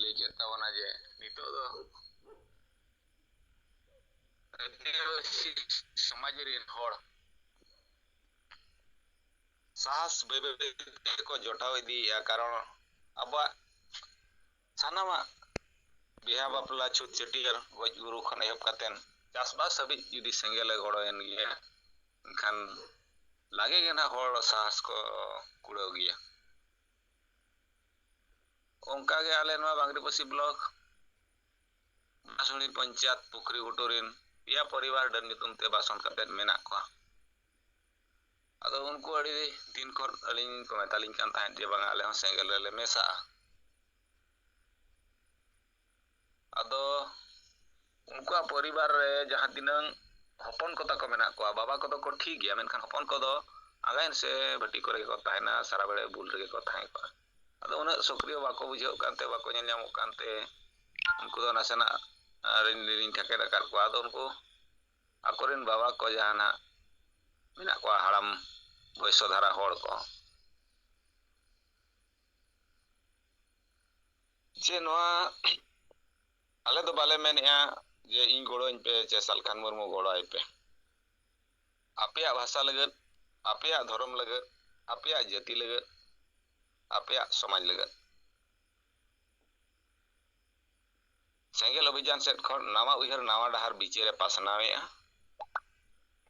lay ket tabona je nito do समाज rin hor sahas bebe ko jotaw idi ya karon aba sanama biha bapla chut chetiar goj guru khan ehop katen chasbas habi judi sengele goroyen giya kan lage gena hor sahas ko kudo giya onka ge ale no bangri posi blok Masuni Panchayat Pukri Uturin ya परिवार dan nitum te bason katen menak ko ado unku adi din kor aling ko metalin kan tahan je bang ale sengel le mesa ado unku परिवार re jahan tinang hopon kota ko menak ko baba ko ko ठीक gya menkan hopon ko do again se bati kore ko tahena sara bele bul rege ko tahan ko ado una sokriyo bako bujau kante bako nyel nyamuk kante unku do nasena rin thake dakar ko ado unku akorin baba ko jahana menak ko haram boyso dhara hor ko je noa ale do bale menia je ing goroñ pe je Salkhan Murmu goroy pe apya bhasa lagat apya dhorom lagat apya jati lagat apya samaj lagat Sengel Abhijan set khon nawa uihar nawa dahar bichere pasnawea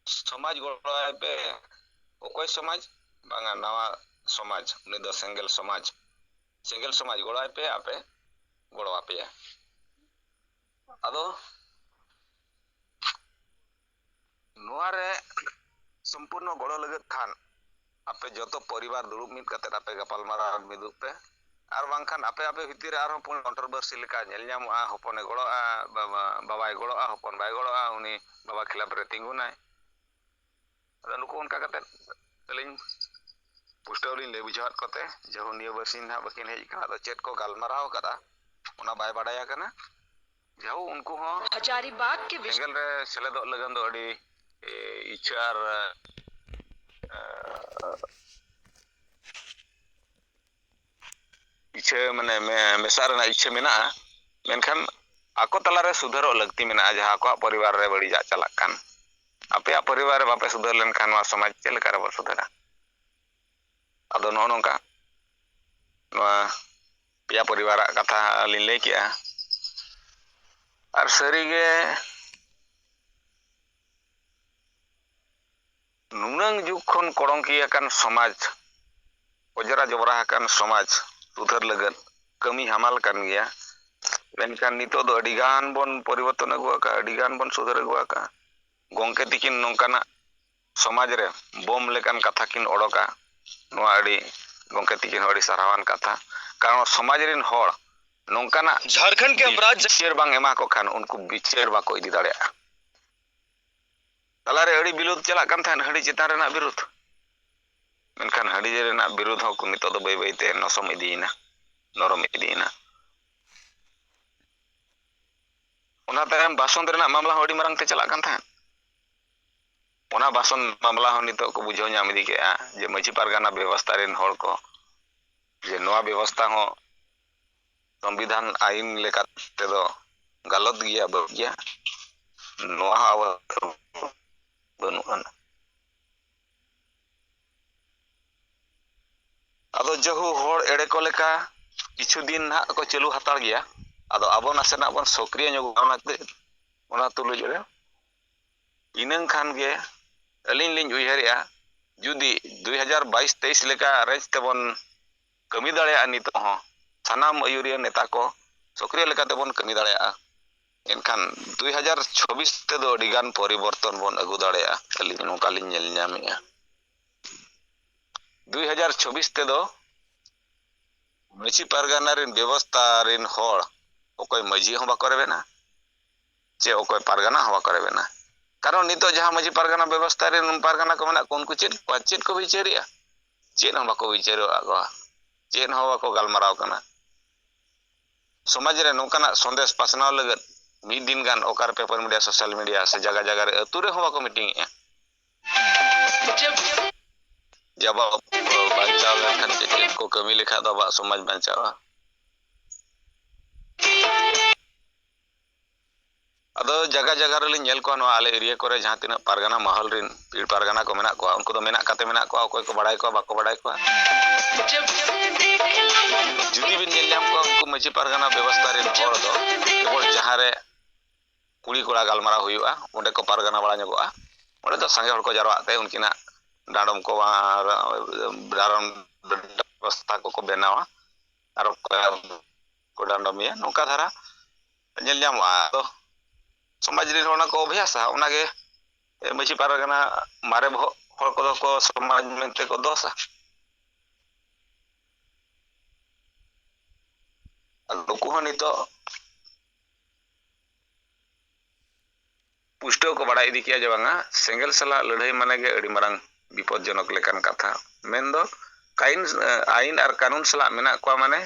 समाज गड़ाय पे ओकोय समाज बांगा नवा समाज उनी दो सेंगल समाज गड़ाय पे आपे गड़वा पे अदो नुआरे संपूर्ण गड़ो लगत खान आपे जतो परिवार दुरुब मित कते आपे गपाल मारा मिदुप पे आर बांखान आपे आपे भितिर आरो पुन कंट्रोवर्सी लेका नेल ᱧᱟᱢᱚᱜᱼᱟ हपने गड़ोआ बाबाय गड़ोआ हपन बाय गड़ोआ उनी बाबा खिलाफ रे तिंगुनाय ado nuku onka kate aling pustawlin le bujhat kote jahu niya barsin ha bakin hej kana do chet ko galmarao kada ona bay badaya kana jahu unku ho Hajaribagh ke sengel re seledo lagan do adi ichar iche mane mesar na iche mena menkan ako talare sudharo lagti mena jaha ko परिवार re badi ja chalak kan apya परिवार बापे सुधर लेन खान समाज चल कर सुधरा अदो no नोंका पिया परिवार कथा लिन ले किया आर सरीगे नुनंग जुग खन कोड़ंकिया कान समाज ओजरा जबरा कान समाज सुधर लगन कमी हमाल कान गया लेनखान नितो दो अडिगान बन परिवर्तन अगुआ का अडिगान बन सुधर अगुआ का गोंके तिकिन नोंकाना समाज रे बोम लेकान कथा किन ओडोका नोआ अडी गोंके तिकिन अडी सारावान कथा कारण समाज रिन होड़ नोंकाना झारखंड के अपराध बिचार बांग एमा को खान उनको बिचार बाको इदी दाड़िया तलारे अडी बिरुद चला कान थान हडी चितान रेना बिरुद मेनखान हडी रेना बिरुद हो को नितो दो बय बयते नसम इदीना नरम इदीना ओना तायम बासंत रेना मामला हडी मारंग ते चला कान थान ओना बासन मामला हो नितो को बुझो नाम इदी के जे मझी पारगाना व्यवस्था रेन होड़ को जे नोआ व्यवस्था हो संविधान आईन लेका ते दो गलत गिया बगिया नोआ आव बनुआन अदो जहु होड़ एड़े को लेका किछु दिन ना को चलू हतार गया अदो आबो नासेना बन सक्रिय ᱧᱚᱜ गावनाते ओना तुलुज रे इनंग खान गे अलिन लिन उयहरिया जुदी 2022-23 लेका रेज तेबन कमी दाड़िया नितो हो सानाम अयुरिया नेता को सक्रिय लेका तेबन कमी दाड़िया एनखान 2026 ते दो अडिगान परिवर्तन बन अगु दाड़िया अलिन नोका लिन नेल ᱧᱟᱢᱮया 2026 ते दो मची पारगाना रिन व्यवस्था रिन होड़ ओकोय मजी हो बाको रेबेना जे ओकोय पारगाना हो बाको रेबेना कारण नितो जहां मजी पारगाना व्यवस्था रे पारगाना को मेना उनको चेत को विचारिया चेत हम बाको विचारो आगो चेत हो बाको गालमाराव कना समाज रे नोकाना संदेश पासनाव लगत मी दिन गान ओकार पेपर मीडिया सोशल मीडिया से जगह जगह रे अतुरे हो बाको मीटिंग ए जब बांचाव लेखन चेत को कमी लिखा दो बा समाज बांचावा ᱟᱫᱚ ᱡᱟᱜᱟ ᱡᱟᱜᱟ ᱨᱮᱞᱤᱧ ᱧᱮᱞ ᱠᱚᱣᱟ ᱱᱚᱣᱟ ᱟᱞᱮ ᱮᱨᱤᱭᱟ ᱠᱚᱨᱮ ᱡᱟᱦᱟᱸ ᱛᱤᱱᱟᱹᱜ ᱯᱟᱨᱜᱟᱱᱟ ᱢᱟᱦᱚᱞ ᱨᱤᱱ ᱯᱤᱲ ᱯᱟᱨᱜᱟᱱᱟ ᱠᱚ ᱢᱮᱱᱟᱜ ᱠᱚᱣᱟ ᱩᱱᱠᱩ ᱫᱚ ᱢᱮᱱᱟᱜ ᱠᱟᱛᱮ ᱢᱮᱱᱟᱜ ᱠᱚᱣᱟ ᱚᱠᱚᱭ ᱠᱚ ᱵᱟᱲᱟᱭ ᱠᱚᱣᱟ ᱵᱟᱠᱚ ᱵᱟᱲᱟᱭ ᱠᱚᱣᱟ ᱡᱩᱫᱤ ᱵᱤᱱ ᱧᱮᱞ ᱧᱟᱢ ᱠᱚᱣᱟ ᱩᱱᱠᱩ ᱢᱟᱹᱡᱷᱤ ᱯᱟᱨᱜᱟᱱᱟ ᱵᱮᱵᱚᱥᱛᱷᱟ ᱨᱤᱱ ᱦᱚᱲ ᱫᱚ ᱠᱮᱵᱚᱞ ᱡᱟᱦᱟᱸ ᱨᱮ ᱠᱩᱲᱤ ᱠᱚᱲᱟ ᱜᱟᱞᱢᱟᱨᱟᱣ ᱦᱩᱭᱩᱜᱼᱟ ᱚᱸᱰᱮ ᱠᱚ ᱯᱟᱨᱜᱟᱱᱟ ᱵᱟᱲᱟ ᱧᱚᱜᱚᱜᱼᱟ ᱚᱸᱰे ᱫᱚ ᱥᱟᱸᱜᱮ ᱦᱚᱲ ᱠᱚ ᱡᱟᱨᱣᱟᱜ ᱛᱮ ᱩᱱᱠᱤᱱᱟᱜ ᱰᱟᱸᱰᱚᱢ ᱠᱚ ᱰᱟᱸᱰᱚᱢ ᱵᱮᱵᱚᱥᱛᱷᱟ ᱠᱚᱠᱚ ᱵᱮᱱᱟᱣᱟ ᱟᱨ ᱠᱚ ᱰᱟᱸᱰᱚᱢᱮᱭᱟ ᱱᱚᱝᱠᱟ ᱫᱷᱟᱨᱟ ᱧᱮᱞ ᱧᱟᱢᱚᱜᱼᱟ ᱟᱫᱚ ᱥᱚᱢᱟᱡᱽ ᱨᱮᱱ ᱚᱱᱟ ᱠᱚ ᱚᱵᱷ्যাᱥᱟ ᱚᱱᱟᱜᱮ ᱢᱟᱹᱡᱷᱤ ᱯᱟᱨᱜᱟᱱᱟ ᱢᱟᱨᱮ ᱵᱚᱦᱚᱜ ᱦᱚᱲ ᱠᱚᱫᱚ ᱠᱚ ᱥᱚᱢᱟᱡᱽ ᱢᱮᱱᱛᱮ ᱠᱚ ᱫᱚᱥᱟ ᱱᱩᱠᱩ ᱦᱚᱸ ᱱᱤᱛᱚᱜ ᱯᱩᱥᱴᱟᱹᱣ ᱠᱚ ᱵᱟᱲᱟᱭ ᱤᱫᱤ ᱠᱮᱜᱼᱟ ᱡᱮ ᱵᱟᱝᱟ ᱥᱮᱸᱜᱮᱞ ᱥᱟᱞᱟᱜ ᱞᱟᱹᱲᱦᱟᱹᱭ ᱢᱟᱱᱮ ᱜᱮ ᱟᱹᱰᱤ ᱢᱟᱨᱟᱝ ᱵᱤᱯᱚᱫᱽᱡᱚᱱᱚᱠ ᱞᱮᱠᱟᱱ ᱠᱟᱛᱷᱟ ᱢᱮᱱᱫᱚ ᱟᱹᱭᱤᱱ ᱟᱨ ᱠᱟᱹᱱᱩᱱ ᱥᱟᱞᱟᱜ ᱢᱮᱱᱟᱜ ᱠᱚᱣᱟ ᱢᱟᱱᱮ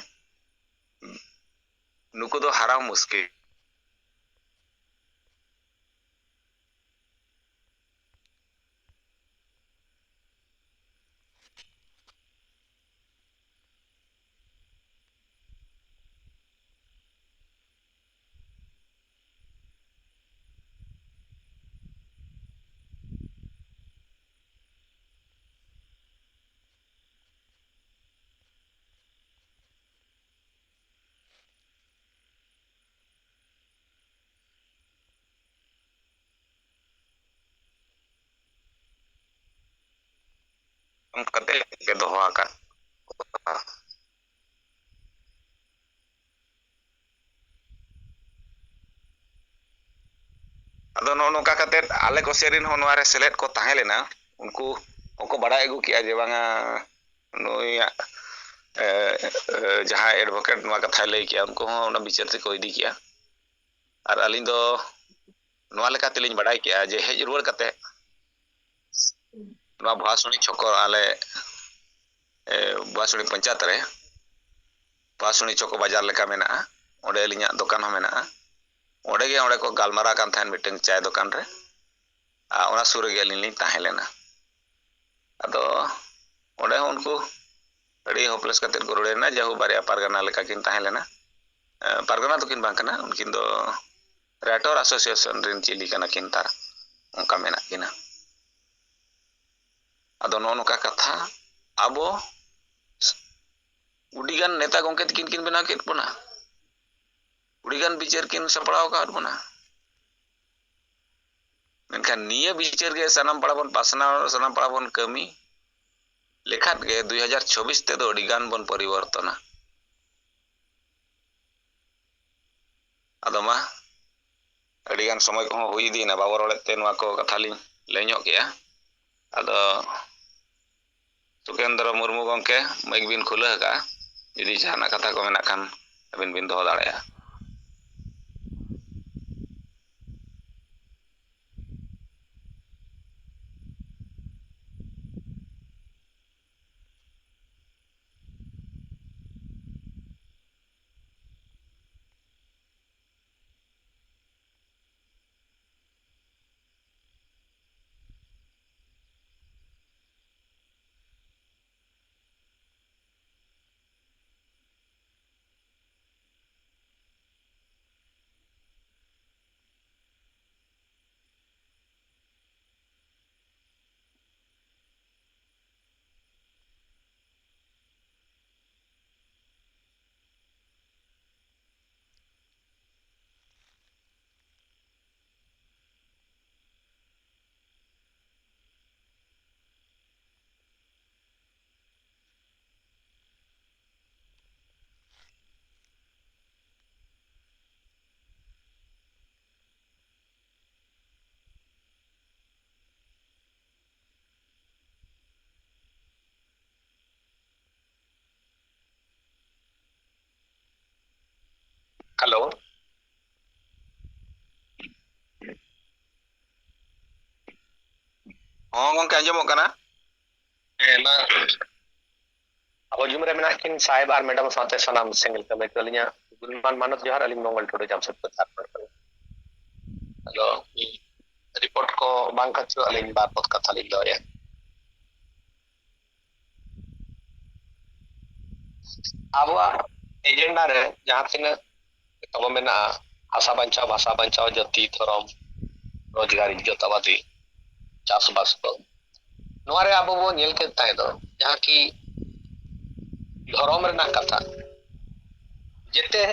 ᱱᱩᱠᱩ ᱫᱚ ᱦᱟᱨᱟᱣ ᱢᱩᱥᱠᱤᱞ ᱠᱟᱛᱮ ᱜᱮ ᱫᱚᱦᱚ ᱟᱠᱟᱫ ᱟᱫᱚ ᱱᱚᱜᱼᱚ ᱱᱚᱝᱠᱟ ᱠᱟᱛᱮ ᱟᱞᱮ ᱠᱚ ᱥᱮᱫ ᱨᱮᱱ ᱦᱚᱸ ᱱᱚᱣᱟ ᱨᱮ ᱥᱮᱞᱮᱫ ᱠᱚ ᱛᱟᱦᱮᱸ ᱞᱮᱱᱟ ᱩᱱᱠᱩ ᱦᱚᱸᱠᱚ ᱵᱟᱲᱟᱭ ᱟᱹᱜᱩ ᱠᱮᱜᱼᱟ ᱡᱮ ᱵᱟᱝᱟ ᱱᱩᱭᱟᱜ ᱡᱟᱦᱟᱸ ᱮᱰᱵᱚᱠᱮᱴ ᱱᱚᱣᱟ ᱠᱟᱛᱷᱟᱭ ᱞᱟᱹᱭ ᱠᱮᱜᱼᱟ ᱩᱱᱠᱩ ᱦᱚᱸ ᱚᱱᱟ ᱵᱤᱪᱟᱹᱨ ᱛᱮᱠᱚ ᱤᱫᱤ ᱠᱮᱜᱼᱟ ᱟᱨ ᱟᱹᱞᱤᱧ ᱫᱚ ᱱᱚᱣᱟ ᱞᱮᱠᱟ ᱛᱮᱞᱤᱧ ᱵᱟᱰᱟᱭ ᱠᱮᱜᱼᱟ ᱡᱮ ᱦᱮᱡ ᱨᱩᱣᱟᱹᱲ ᱠᱟᱛᱮ ᱱᱚᱣᱟ ᱵᱷᱟᱥᱩᱱᱤ ᱪᱷᱚᱠᱚ ᱟᱞᱮ ᱵᱷᱟᱥᱩᱱᱤ ᱯᱚᱧᱪᱟᱭᱮᱛ ᱨᱮ ᱵᱷᱟᱥᱩᱱᱤ ᱪᱚᱠᱚ ᱵᱟᱡᱟᱨ ᱞᱮᱠᱟ ᱢᱮᱱᱟᱜᱼᱟ ᱚᱸᱰᱮ ᱟᱹᱞᱤᱧᱟᱜ ᱫᱚᱠᱟᱱ ᱦᱚᱸ ᱢᱮᱱᱟᱜᱼᱟ ᱚᱸᱰᱮ ᱠᱚ ᱜᱟᱞᱢᱟᱨᱟᱣ ᱠᱟᱱ ᱛᱟᱦᱮᱸᱱ ᱢᱤᱫᱴᱟᱝ ᱪᱟᱭ ᱫᱚᱠᱟᱱ ᱨᱮ ᱟᱨ ᱚᱱᱟ ᱥᱩᱨ ᱨᱮᱜᱮ ᱟᱹᱞᱤᱧ ᱞᱤᱧ ᱛᱟᱦᱮᱸ ᱞᱮᱱᱟ ᱟᱫᱚ ᱚᱸᱰᱮ ᱦᱚᱸ ᱩᱱᱠᱩ ᱟᱹᱰᱤ ᱦᱚᱯᱞᱮᱥ ᱠᱟᱛᱮᱫ ᱠᱚ ᱨᱚᱲᱮᱱᱟ ᱡᱟᱦᱳ ᱵᱟᱨᱭᱟ ᱯᱟᱨᱜᱟᱱᱟ ᱞᱮᱠᱟ ᱠᱤᱱ ᱛᱟᱦᱮᱸ ᱞᱮᱱᱟ ᱯᱟᱨᱜᱟᱱᱟ ᱫᱚᱠᱤᱱ ᱵᱟᱝ ᱠᱟᱱᱟ ᱩᱱᱠᱤᱱ ᱫᱚ ᱨᱮᱴᱚᱨ ᱮᱥᱳᱥᱤᱭᱮᱥᱚᱱ ᱨᱮᱱ ᱪᱤᱞᱤ ᱠᱟᱱᱟ ᱠᱤᱱ ᱛᱟᱨ ᱚᱱᱠᱟ ᱢᱮᱱᱟᱜ ᱠᱤᱱᱟ ᱟᱫᱚ ᱱᱚᱜᱼᱚ ᱱᱚᱝᱠᱟ ᱠᱟᱛᱷᱟ ᱟᱵᱚ ᱩᱰᱤᱜᱟᱱ ᱱᱮᱛᱟ ᱜᱚᱝᱠᱮ ᱛᱟᱹᱠᱤᱱ ᱠᱤᱱ ᱵᱮᱱᱟᱣ ᱠᱮᱫ ᱵᱚᱱᱟ ᱩᱰᱤᱜᱟᱱ ᱵᱤᱪᱟᱹᱨ ᱠᱤᱱ ᱥᱟᱯᱲᱟᱣ ᱟᱠᱟᱫ ᱵᱚᱱᱟ ᱢᱮᱱᱠᱷᱟᱱ ᱱᱤᱭᱟᱹ ᱵᱤᱪᱟᱹᱨ ᱜᱮ ᱥᱟᱱᱟᱢ ᱯᱟᱲᱟ ᱵᱚᱱ ᱯᱟᱥᱱᱟᱣ ᱥᱟᱱᱟᱢ ᱯᱟᱲᱟ ᱵᱚᱱ ᱠᱟᱹᱢᱤ ᱞᱮᱠᱷᱟᱱ ᱜᱮ 2024 ᱛᱮᱫᱚ ᱟᱹᱰᱤ ᱜᱟᱱ ᱵᱚᱱ ᱯᱚᱨᱤᱵᱚᱨᱛᱚᱱᱟ ᱟᱫᱚ ᱢᱟ ᱟᱹᱰᱤ ᱜᱟᱱ ᱥᱚᱢᱚᱭ ᱠᱚᱦᱚᱸ ᱦᱩᱭ ᱤᱫᱤᱭᱮᱱᱟ ᱵᱟᱵᱚ ᱨᱚᱲᱮᱫ ᱛᱮ ᱱᱚᱣᱟ ᱠᱚ ᱠᱟᱛᱷᱟ ᱞᱤᱧ ᱞᱟᱹᱭ ᱧᱚᱜ ᱠᱮᱜᱼᱟ ᱟᱫᱚ ᱥᱩᱠᱮᱱᱫᱨᱚ ᱢᱩᱨᱢᱩ ᱜᱚᱢᱠᱮ ᱢᱟᱹᱭᱤᱠ ᱵᱤᱱ ᱠᱷᱩᱞᱟᱹᱣ ᱟᱠᱟᱜᱼᱟ ᱡᱩᱫᱤ ᱡᱟᱦᱟᱱᱟᱜ ᱠᱟᱛᱷᱟ ᱠᱚ ᱢᱮᱱᱟᱜ ᱠᱷᱟᱱ ᱟᱹᱵᱤᱱ ᱵᱤᱱ ᱫᱚᱦᱚ ᱫᱟᱲᱮᱭᱟᱜᱼᱟ ᱦᱮᱞᱳ ᱦᱚᱸ ᱜᱚᱝᱠᱮ ᱟᱸᱡᱚᱢᱚᱜ ᱠᱟᱱᱟ ᱦᱮᱸ ᱢᱟ ᱟᱵᱚ ᱡᱩᱢ ᱨᱮ ᱢᱮᱱᱟᱜ ᱠᱤᱱ ᱥᱟহেᱵ ᱟᱨ ᱢᱮᱰᱟᱢ ᱥᱟᱶᱛᱮ ᱥᱟᱱᱟᱢ ᱥᱮᱸᱜᱮᱞ ᱠᱟᱹᱢᱤ ᱠᱚ ᱟᱹᱞᱤᱧᱟᱜ ᱜᱩᱱᱢᱟᱱ ᱢᱟᱱᱚᱛ ᱡᱚᱦᱟᱨ ᱟᱹᱞᱤᱧ ᱢᱚᱝᱜᱚᱞ ᱴᱩᱰᱩ ᱡᱟᱢᱥᱮᱫᱽᱯᱩᱨ ᱡᱷᱟᱲᱠᱷᱚᱸᱰ ᱠᱷᱚᱱ ᱟᱫᱚ ᱨᱤᱯᱳর্ট ᱠᱚ ᱵᱟᱝ ᱠᱷᱟᱹᱛᱤᱨ ᱟᱹᱞᱤᱧ ᱵᱟᱨ ᱯᱚᱫ ᱠᱟᱛᱷᱟ ᱞᱤᱧ ᱫᱚᱦᱚᱭᱟ ᱟᱵᱚᱣᱟᱜ ᱮᱡᱮন্ডᱟ ᱨᱮ ᱡᱟᱦᱟᱸ ᱛᱤᱱᱟᱹᱜ ᱛᱟᱵᱚ ᱢᱮᱱᱟᱜᱼᱟ ᱦᱟᱥᱟ ᱵᱟᱧᱪᱟᱣ ᱡᱟᱹᱛᱤ ᱫᱷᱚᱨᱚᱢ ᱨᱳᱡᱽᱜᱟᱨ ᱤᱡᱽᱡᱚᱛ ᱟᱵᱟᱫᱤ ᱪᱟᱥᱵᱟᱥ ᱠᱚ ᱱᱚᱣᱟ ᱨᱮ ᱟᱵᱚ ᱵᱚᱱ ᱧᱮᱞ ᱠᱮᱫ ᱛᱟᱦᱮᱸ ᱫᱚ ᱡᱟᱦᱟᱸ ᱠᱤ ᱫᱷᱚᱨᱚᱢ ᱨᱮᱱᱟᱜ ᱠᱟᱛᱷᱟ ᱡᱮᱛᱮ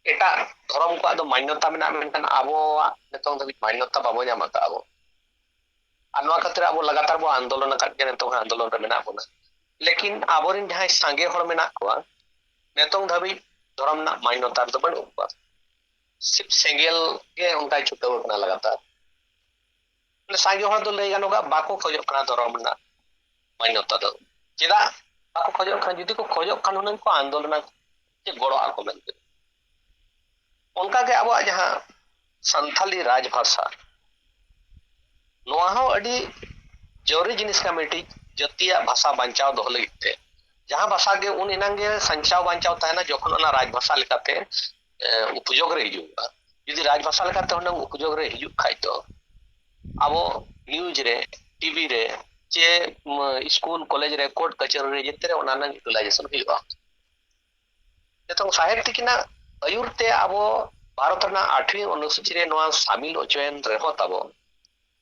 ᱮᱴᱟᱜ ᱫᱷᱚᱨᱚᱢ ᱠᱚᱣᱟᱜ ᱫᱚ ᱢᱟन्यता ᱢᱮᱱᱟᱜᱼᱟ ᱢᱮᱱᱠᱷᱟᱱ ᱟᱵᱚᱣᱟᱜ ᱱᱤᱛᱚᱝ ᱫᱷᱟᱹᱵᱤᱡ ᱢᱟन्यता ᱵᱟᱵᱚ ᱧᱟᱢ ᱟᱠᱟᱫᱼᱟ ᱵᱚ ᱟᱨ ᱱᱚᱣᱟ ᱠᱷᱟᱹᱛᱤᱨ ᱟᱵᱚ ᱞᱟᱜᱟताᱨ ᱵᱚ ᱟᱱᱫᱳᱞᱚᱱ ᱟᱠᱟᱫ ᱜᱮᱭᱟ ᱱᱤᱛᱚᱝ ᱦᱚᱸ ᱟᱱᱫᱳᱞᱚᱱ ᱨᱮ ᱢᱮᱱᱟᱜ ᱵᱚᱱᱟ ᱞᱮᱠᱤᱱ ᱟᱵᱚᱨᱮᱱ ᱡᱟᱦᱟᱸᱭ ᱥᱟᱸᱜᱮ ᱦᱚᱲ ᱢᱮᱱᱟᱜ ᱠᱚᱣᱟ ᱱᱤᱛᱚᱝ ᱫᱷᱟᱹᱵᱤᱡ ᱫᱷᱚᱨᱚᱢ ᱨᱮᱱᱟᱜ ᱢᱟन्यता ᱫᱚ ᱵᱟᱹᱱᱩᱜ ᱠᱚᱣᱟ ᱥᱤᱵ ᱥᱮᱸᱜᱮᱞ ᱜᱮ ᱚᱱᱠᱟᱭ ᱪᱷᱩᱴᱟᱹᱣ ᱟᱠᱟᱱᱟ ᱞᱟᱜᱟताᱨ ᱥᱟᱸᱜᱮ ᱦᱚᱲ ᱫᱚ ᱞᱟᱹᱭ ᱜᱟᱱᱚᱜᱼᱟ ᱵᱟᱠᱚ ᱠᱷᱚᱡᱚᱜ ᱠᱟᱱᱟ ᱫᱷᱚᱨᱚᱢ ᱨᱮᱱᱟᱜ ᱢᱟन्यता ᱫᱚ ᱪᱮᱫᱟᱜ ᱵᱟᱠᱚ ᱠᱷᱚᱡᱚᱜ ᱠᱟᱱᱟ ᱡᱩᱫᱤ ᱠᱚ ᱠᱷᱚᱡᱚᱜ ᱠᱷᱟᱱ ᱦᱩᱱᱟᱹᱝ ᱠᱚ ᱟᱱᱫᱳᱞᱚᱱᱟ ᱪᱮ ᱜᱚᱲᱚ ᱟᱠᱚ ᱢᱮᱱᱛᱮ ᱚᱱᱠᱟᱜᱮ ᱟᱵᱚᱣᱟᱜ ᱡᱟᱦᱟᱸ ᱥᱟᱱᱛᱷᱟᱞᱤ ᱨᱟᱡᱽ ᱵᱷᱟषᱟ ᱱᱚᱣᱟ ᱦᱚᱸ ᱟᱹᱰᱤ ᱡᱚᱨᱩᱨᱤ ᱡᱤᱱᱤस ᱠᱟᱱᱟ ᱢᱤᱫᱴᱤᱡ ᱡᱟᱹᱛᱤᱭᱟᱜ ᱵᱷᱟষᱟ ᱵᱟᱧᱪᱟᱣ ᱫᱚᱦᱚ ᱞᱟᱹᱜᱤᱫ ᱛᱮ ᱡᱟᱦᱟᱸ ᱵᱷᱟषᱟ ᱜᱮ ᱩᱱ ᱮᱱᱟᱝ ᱜᱮ ᱥᱟᱧᱪᱟᱣ ᱵᱟᱧᱪᱟᱣ ᱛᱟᱦᱮᱱᱟ ᱡᱚᱠᱷᱚᱱ ᱚᱱᱟ ᱨᱟᱡᱽ ᱵᱷᱟषᱟ ᱞᱮᱠᱟᱛᱮ उपयोग रे हिजुगा जुदी राज भाषा लेकाते हुनंग उपयोग रे हिजुग खाइ तो अब न्यूज रे टीवी रे चे स्कूल कॉलेज रे कोर्ट कचहरी रे जेते रे ओना नंग यूटिलाइजेशन हुआ नितों साहित्य किना अयुरते अब भारत ना 8वीं अनुसूची रे नोआ शामिल ओचेन रेहो तबो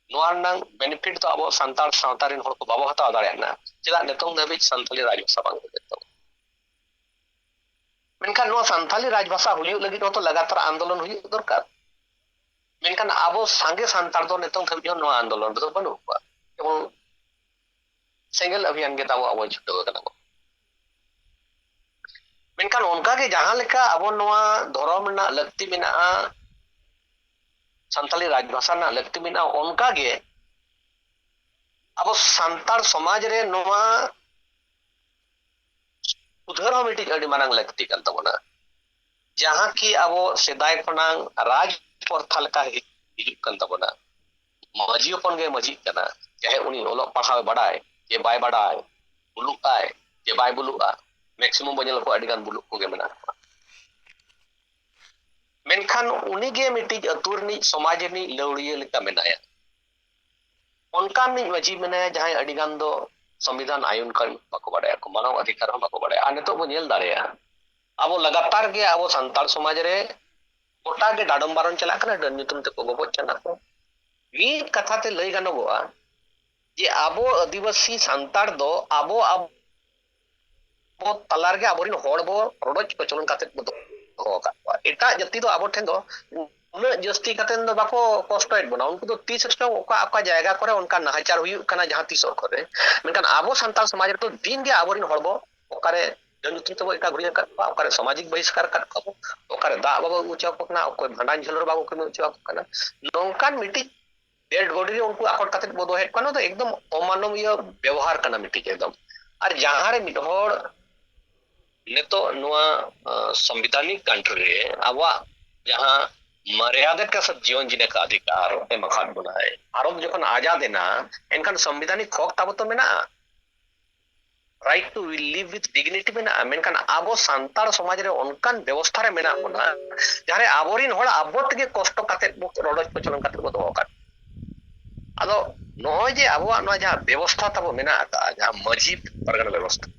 नोआ नंग बेनिफिट तो अब संताल सावतारिन हर को बाबो हता दाड़ेना चेदा नितों दबि संताली राज भाषा बांग देतो मेनखान नोआ संताली राज भाषा हुयु लगी तो लगातार आंदोलन हुयु दरकार मेनखान अब सांगे संताल दो नितों दबि नोआ आंदोलन दो बनु को केवल सेंगल अभियान के ताबो अब छुटो कना मेनखान उनका के जहां लेका अब नोआ धर्म ना लक्ति मेना संताली राज भाषा ना लक्ति मेना उनका के अब संताल समाज रे नोआ उधर हम मिटी अडी मानंग लक्ति कन तबना जहां की अब सेदाय खनांग राज प्रथा लेका हिजुक कन तबना मजी अपन गे मजी कना चाहे उनी ओलो पढ़ाव बड़ाय जे बाय बड़ाय बुलुक आय जे बाय बुलुक आ मैक्सिमम बजल को अडी गान बुलुक को गे मेना मेनखान उनी गे मिटी अतुरनी समाजनी लौड़िया लेका मेनाया उनका मजी मेनाया जहां अडी गान दो संविधान आयन कर बाको बड़ाय को मानव अधिकार हम बाको बड़ाय आ नितो बो नेल दाड़ेया अब लगातार के अब संताल समाज रे गोटा के डाडम बारन चला कना डन नितुम ते को गबो चना को मी कथा ते लई गानोगोआ जे आबो आदिवासी संताल दो आबो अब तलार के आबोरिन होड़ बो रोडच कचलन काते हो का एटा जति दो आबो ठेन दो उन जस्ती कातेन दो बाको कष्टएट बना उनको तो 30 ओका ओका जायगा करे उनका नाहचार हुयु कना जहां 30 करे मेनखान आबो संताल समाज रे तो दिन के आबोरिन होड़ बो ओकारे जनुतुम तो एका गुड़िया का ओकारे सामाजिक बहिष्कार का को ओकारे दा बाबा उचा पकना ओको भांडान झलर बाबू को उचा पकना नोंकान मिटी डेड बॉडी रे उनको आकट काते बोदो हेड कनो तो एकदम अमानवीय व्यवहार कना मिटी एकदम और जहां रे मिटहोड़ नितो नुआ संविधानिक कंट्री रे आवा जहां मर्यादा का सब जीवन जीने का अधिकार ए मखान बना है भारत जखन आजाद ना एनखान संविधानिक हक ताबो तो मेना right to live with dignity मेना मेनखान आबो संताल समाज रे उनकान व्यवस्था रे मेना बना जारे आबोरिन होड़ आबोत के कष्ट काते रोडज पचलन काते बो दो का आदो नय जे आबो ना जहां व्यवस्था ताबो मेना का जहां मजी परगना व्यवस्था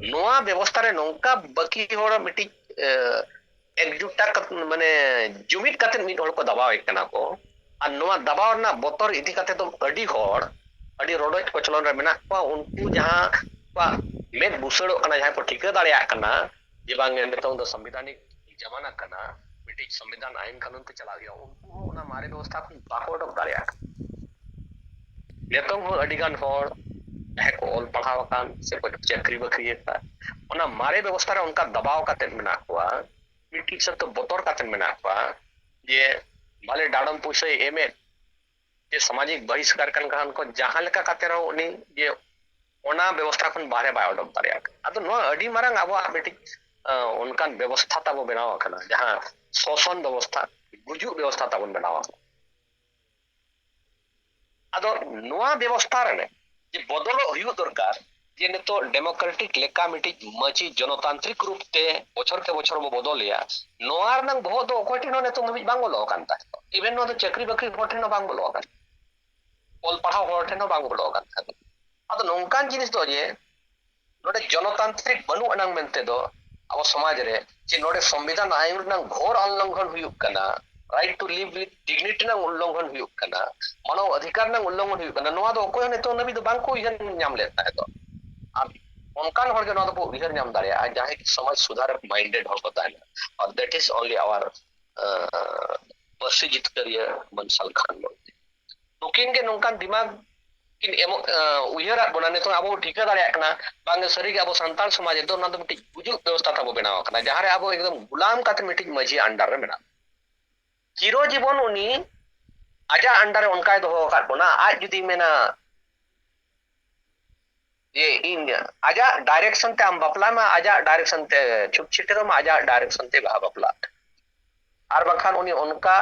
नोआ व्यवस्था रे नोंका बाकी होड़ मिटी एकजुटा माने जुमिट काते मिट होड़ को दबाव एकना को आ नोआ दबाव ना बोतर इदी काते तो अडी होड़ अडी रोडज पचलन रे मेना को उनको जहां का मेद बुसड़ो कना जहां पर ठिका दाड़िया कना जे बांग नितों दो संविधानिक जमाना कना मिटी संविधान आईन कानून ते चला गया उनको ना मारे व्यवस्था को बाको डक दाड़िया नितों हो अडी गान होड़ को ऑल पढ़ाव कान से को चक्री बकरी का ओना मारे व्यवस्था रे उनका दबाव काते मेना को मिटी सब तो बोतर काते मेना को जे माले डाडम पुसे एमे जे सामाजिक बहिष्कार कन कान को जहां लेका काते रहो उनी जे ओना व्यवस्था खन बाहरे बाय ओडक दारिया आदो नो अडी मारंग आबो मिटी उनका व्यवस्था ताबो बनाव कना जहां शोषण व्यवस्था गुजु व्यवस्था ताबो बनाव आदो नोआ व्यवस्था रे जे बदल हुयु दरकार जे नितो डेमोक्रेटिक लेका मिटी मची जनतांत्रिक रूप ते बछर के बछर बो बदलिया नोआर नंग बहुत दो कोटी नो नितो नबि बांग बोलो कांता इवन नो तो चक्री बकरी होठे नो बांग बोलो कान ऑल पढ़ाव होठे नो बांग बोलो कांता आदो नोंकान जिनिस दो जे नोडे जनतांत्रिक बनु अनंग मेनते दो abo samaj re je node samvidhan ayin rena ghor ullonghan huyuk kana, right to live with dignity na ullonghan huyuk kana, manaw adhikar na ullonghan huyuk kana, noa do okoy nito nabi do bang ko ihan nyam le tahe do ab onkan hor ge noa do ko ihan nyam dareya jahe samaj sudhar minded hor ko tahena, or that is only our Persijit Karya Bansal Khan nukin ge nongkan dimag kin emo uyarat bona nito abo thika dareya kana bang sari ge abo santal samaj do na do miti bujug ব্যবস্থা tabo benaw kana jahare abo ekdom gulam kate miti maji under re mena chiro jibon uni aja under re onkai doho kat bona aj judi mena ye in aja direction te am bapla ma aja direction te chuk chitero ma aja direction te bah bapla ar bangkhan uni onka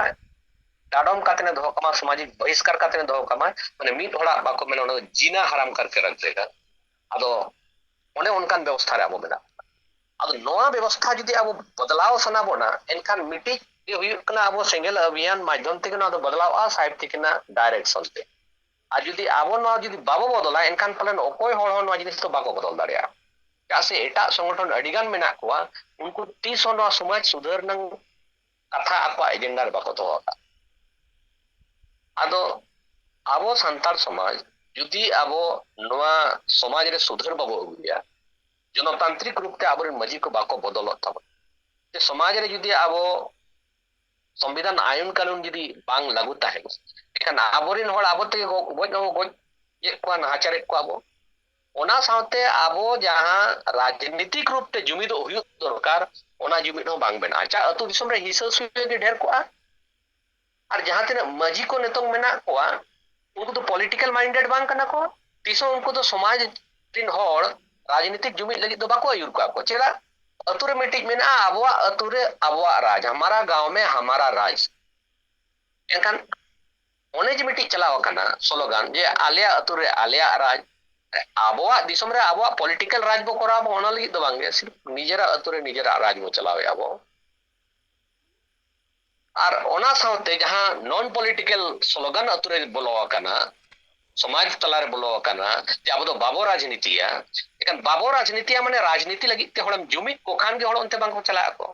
डाडम कातने दो कमा सामाजिक बहिष्कार कातने दो कमा माने मिट होड़ा बाको मेना ओना जीना हराम करके रख देगा अदो ओने उनकान व्यवस्था रे आबो मेना अदो नोआ व्यवस्था जदि आबो बदलाव सना बोना एनखान मिटि जे हुयु कना आबो सिंगल अभियान माध्यम ते कना बदलाव आ साइड ते कना डायरेक्शन ते आ जदि आबो नोआ जदि बाबो बदला एनखान पलन ओकोय होड़ हो नोआ जिनिस तो बाको बदल दाड़िया कासे एटा संगठन अडिगान मेना कोआ उनको 30 नोआ समाज सुधार नंग कथा आपा एजेंडा रे बाको तो ᱟᱫᱚ ᱟᱵᱚ ᱥᱟᱱᱛᱟᱲ ᱥᱚᱢᱟᱡᱽ ᱡᱩᱫᱤ ᱟᱵᱚ ᱱᱚᱣᱟ ᱥᱚᱢᱟᱡᱽ ᱨᱮ ᱥᱩᱫᱷᱟᱹᱨ ᱵᱟᱵᱚ ᱟᱹᱜᱩᱭᱟ जनतांत्रिक रूप से आबोरेन मजी को बाको बदलत तब जे समाज रे जुदी आबो संविधान आयन कानून जुदी बांग लागू ताहे एखान आबोरेन होड़ आबो ते गoj न गoj ये को नाचारे को आबो ओना साउते आबो जहां राजनीतिक रूप ते जुमिद हुयु दरकार ओना जुमिद हो बांग बेना अच्छा अतु दिसम रे हिस्सा सुये के ढेर को और जहां तेना मजी को नितोंग मेना कोआ उनको तो पॉलिटिकल माइंडेड बांग कना को तीसो उनको तो समाज रिन होड़ राजनीतिक जुमिद लगी तो बाको आयुर को चेला अतुरे मिटिक मेना आबवा अतुरे आबवा राज हमारा गांव में हमारा राज एनखान ओने जे मिटिक चलाव कना स्लोगान जे आलिया अतुरे आलिया राज आबवा दिसम रे आबवा पॉलिटिकल राज बो कराबो ओना लगी तो बांगे सिर्फ निजरा अतुरे निजरा राज बो चलावे आबो और ओना साउते जहां नॉन पॉलिटिकल स्लोगान अतुरे बोलो कना समाज तलारे बोलो कना जे आबो दो बाबो राजनीतिया एखान बाबो राजनीतिया माने राजनीति लगी ते होड़म जुमिद को खान के होड़ उनते बांग को चला को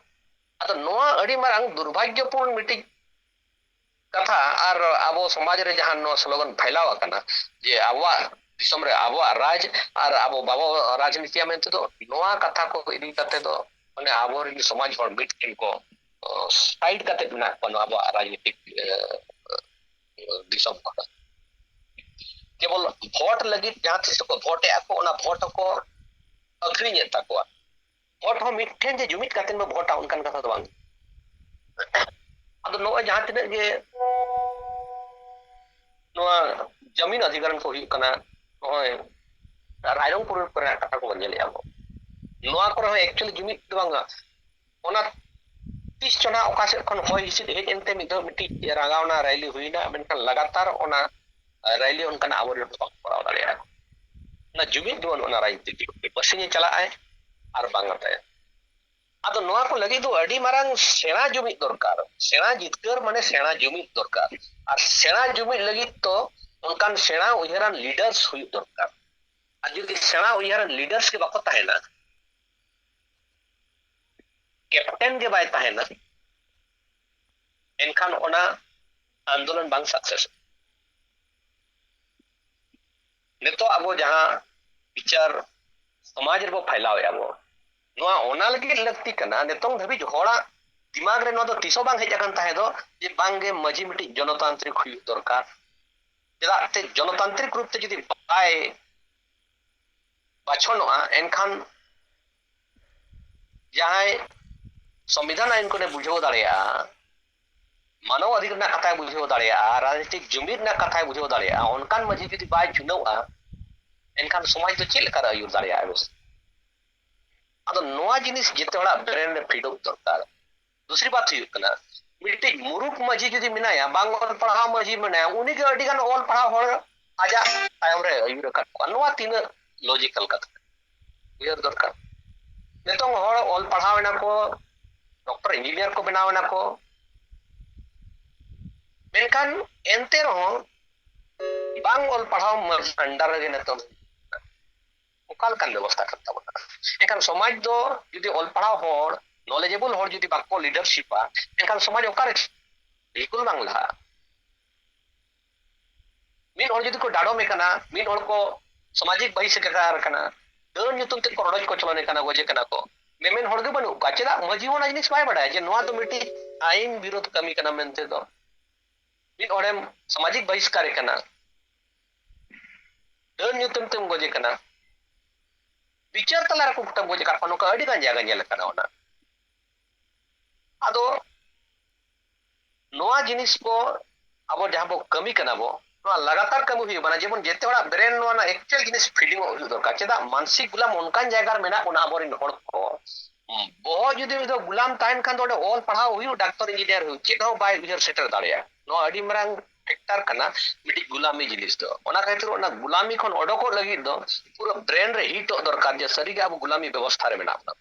अतो नोआ अडी मारंग दुर्भाग्यपूर्ण मिटिक कथा और आबो समाज रे जहां नो स्लोगन फैलावा कना जे आबवा दिसम रे आबवा राज और आबो बाबो राजनीतिया मेनते तो नोआ कथा को इदी कते दो माने आबो रे समाज होड़ मिट को साइड कते ना कोनो आबो राजनीतिक दिसम को केवल भोट लगी जहां तिस को भोटे आको ओना भोट को अखरिने ताको भोट हो मिठेन जे जुमित कातेन में भोटा उनकान कथा तो बांग अदो नो जहां तिने जे नो जमीन अधिग्रहण को हुई कना होय रायरंगपुर करे कथा को बनेले आबो नोआ को एक्चुअली जुमित तो बांगा ओना 30 जना ओकासे खन होय हिसिद हेज एनते मिद मिटी रागावना रैली हुईना मेनखान लगातार ओना रैली उनकान आवरे कराव दाड़िया ना जुमिद दोन ओना राजनीति पसिने चला आए और बांगते आदो नोआ को लगी दो अडी मारंग सेना जुमिद दरकार सेना जितकर माने सेना जुमिद दरकार और सेना जुमिद लगी तो उनकान सेना उयहरान लीडर्स हुई दरकार और जुदी सेना उयहरान लीडर्स के बाको ताहेना कैप्टन के बाय ताहेना एनखान ओना आंदोलन बांग सक्सेस नितो आबो जहां विचार समाज रे बो फैलावे आबो नोआ ओना लगी लगती कना नितों धबी होड़ा दिमाग रे नो दो तिसो बांग हेज अकन ताहे दो जे बांगे मजी मिटी जनतांत्रिक हुई दरकार चेदा ते जनतांत्रिक रूप ते जदि बाय बाछनोआ एनखान जहां संविधान आइन को ने बुझो दाड़िया मानव अधिकार ना कथा बुझो दाड़िया राजनीतिक जुमिद ना कथा बुझो दाड़िया उनकान मजी जदि बाय चुनौआ एनखान समाज तो चेल कर आयुर दाड़िया बस अदो नोआ जिनिस जेते होड़ा ब्रेन रे फीडो दरकार दूसरी बात हुई कना मिटे मुरुक मजी जदि मिनाया बांग ओल पढ़ा मजी मने उनी के अडिगान ओल पढ़ा होड़ आजा तायम रे आयुर का नोआ तीन लॉजिकल कथा उयर दरकार नितों होड़ ओल पढ़ा ना को डॉक्टर इंजीनियर को बनावे ना को मेनखान एनते रहो बांग ओल पढ़ाओ अंडर गे नितों ᱚᱠᱟ ᱞᱮᱠᱟᱱ ᱵᱮᱵᱚᱥᱛᱷᱟ ᱠᱟᱱ ᱛᱟᱵᱚᱱᱟ ᱮᱱᱠᱷᱟᱱ ᱥᱚᱢᱟᱡᱽ ᱫᱚ ᱡᱩᱫᱤ ᱚᱞ ᱯᱟᱲᱦᱟᱣ ᱦᱚᱲ ᱱᱚᱞᱮᱡᱮᱵᱚᱞ ᱦᱚᱲ ᱡᱩᱫि ᱵᱟᱠᱚ ᱞᱤᱰᱟᱨᱥᱤᱯᱟ ᱮᱱᱠᱷᱟन ᱥᱚᱢᱟᱡᱽ ᱚᱠᱟᱨᱮ ᱵᱤᱞᱠᱩᱞ ᱵᱟᱝ ᱞᱟᱦᱟᱜᱼᱟ ᱢᱤᱫ ᱦᱚᱲ ᱡᱩᱫᱤ ᱠᱚ ᱰᱟᱰᱚᱢᱮ ᱠᱟᱱᱟ ᱢᱤᱫ ᱦᱚᱲ ᱠᱚ ᱥᱟᱢᱟᱡᱤक ᱵᱟहिष्ᱠᱟᱨ ᱠᱟᱱᱟ ᱰᱟᱹᱱ ᱧᱩᱛᱩᱢ ᱛᱮ ᱠᱚ ᱨᱚᱰᱚᱡ ᱠᱚᱪᱞᱚᱱᱮ ᱠᱟᱱᱟ ᱜᱚᱡᱮ ᱠᱟᱱᱟ ᱠᱚ ᱢᱮᱢᱮᱱ ᱦᱚᱲ ᱜᱮ ᱵᱟᱹᱱᱩᱜ ᱠᱚᱣᱟ ᱪᱮᱫᱟᱜ ᱢᱟᱹᱡᱷᱤ ᱚᱱᱟ ᱡᱤᱱᱤस ᱵᱟᱭ ᱵᱟᱲᱟᱭᱟ ᱡᱮ ᱱᱚᱣᱟ ᱫᱚ ᱢᱤᱫᱴᱤᱡ ᱟইᱱ ᱵᱤᱨᱳধ ᱠᱟᱹᱢᱤ ᱠᱟᱱᱟ ᱢᱮᱱᱛᱮ ᱫᱚ ᱢᱤᱫ ᱦᱚᱲᱮᱢ ᱥᱟᱢᱟᱡᱤक ᱵᱟहिष्ᱠᱟᱨᱮ ᱠᱟᱱᱟ ᱰᱟᱹᱱ ᱧᱩᱛᱩᱢ ᱛᱮᱢ ᱜᱚᱡᱮ ᱠᱟᱱᱟ ᱵᱤᱪᱟᱹᱨ ᱛᱟᱞᱟ ᱨᱮᱠᱚ ᱠᱩᱴᱟᱹᱢ ᱜᱚᱡ ᱟᱠᱟᱫ ᱠᱚᱣᱟ ᱱᱚᱝᱠᱟ ᱟᱹᱰᱤ ᱜᱟᱱ ᱡᱟᱭᱜᱟ ᱧᱮᱞ ᱟᱠᱟᱱᱟ ᱚᱱᱟ ᱟᱫᱚ ᱱᱚᱣᱟ ᱡᱤᱱᱤस ᱠᱚ ᱟᱵᱚ ᱡᱟᱦᱟᱸ ᱵᱚ ᱠᱟᱹᱢᱤ ᱠᱟᱱᱟ ᱵᱚ ᱱᱚᱣᱟ ᱞᱟᱜᱟताᱨ ᱠᱟᱹᱢᱤ ᱦᱩᱭᱩᱜ ᱠᱟᱱᱟ ᱡᱮᱢᱚᱱ ᱡᱮᱛᱮ ᱦᱚᱲᱟᱜ ᱵᱨᱮᱱ ᱱᱚᱣᱟ ᱮᱠᱪᱩয়াᱞ ᱡᱤᱱᱤस ᱯᱷᱤᱞᱤᱝ ᱦᱩᱭᱩᱜ ᱫᱚᱨᱠᱟর ᱪᱮᱫᱟᱜ ᱢᱟᱱᱥᱤक गुलाम ᱚᱱᱠᱟᱱ ᱡᱟᱭᱜᱟ ᱨᱮ ᱢᱮᱱᱟᱜ ᱵᱚᱱᱟ ᱟᱵᱚᱨᱮᱱ ᱦᱚᱲ ᱠᱚ ᱵᱚᱦᱚᱜ ᱡᱩᱫᱤ ᱜᱩᱞᱟᱢ ᱛᱟᱦᱮᱱ ᱠᱷᱟᱱ ᱫᱚ ᱚᱸᱰᱮ ᱚᱞ ᱯᱟᱲᱦᱟᱣ ᱦᱩᱭᱩᱜ ᱰᱟᱠᱛᱟᱨ ᱤᱧᱡᱤᱱᱤᱭᱟᱨ ᱦᱩᱭᱩᱜ ᱪᱮᱫ ᱦᱚᱸ ᱵᱟᱭ ᱩᱭᱦᱟᱹᱨ ᱥᱮᱴᱮᱨ ᱫᱟᱲᱮᱭᱟᱜᱼᱟ ᱱᱚᱣᱟ ᱟᱹᱰᱤ ᱢᱟᱨᱟᱝ ᱯᱷᱮᱠᱴᱟᱨ ᱠᱟᱱᱟ ᱢᱤᱫᱴᱤᱡ गुलामी ᱡᱤᱱᱤस ᱫᱚ ᱚᱱᱟ ᱠᱷᱟᱹᱛᱤᱨ ᱚᱱᱟ गुलामी ᱠᱷᱚᱱ ᱚᱰᱚᱠᱚᱜ ᱞᱟᱹᱜᱤᱫ ᱫᱚ ᱯᱩᱨᱟᱹ ᱵᱨᱮᱱ ᱨᱮ ᱦᱤᱴᱚᱜ ᱫᱚᱨᱠᱟর ᱡᱮ ᱥᱟᱹᱨᱤᱜᱮ ᱟᱵᱚ गुलामी ᱵᱮᱵᱚᱥᱛᱷᱟ ᱨᱮ ᱢᱮᱱᱟᱜ ᱵᱚᱱᱟ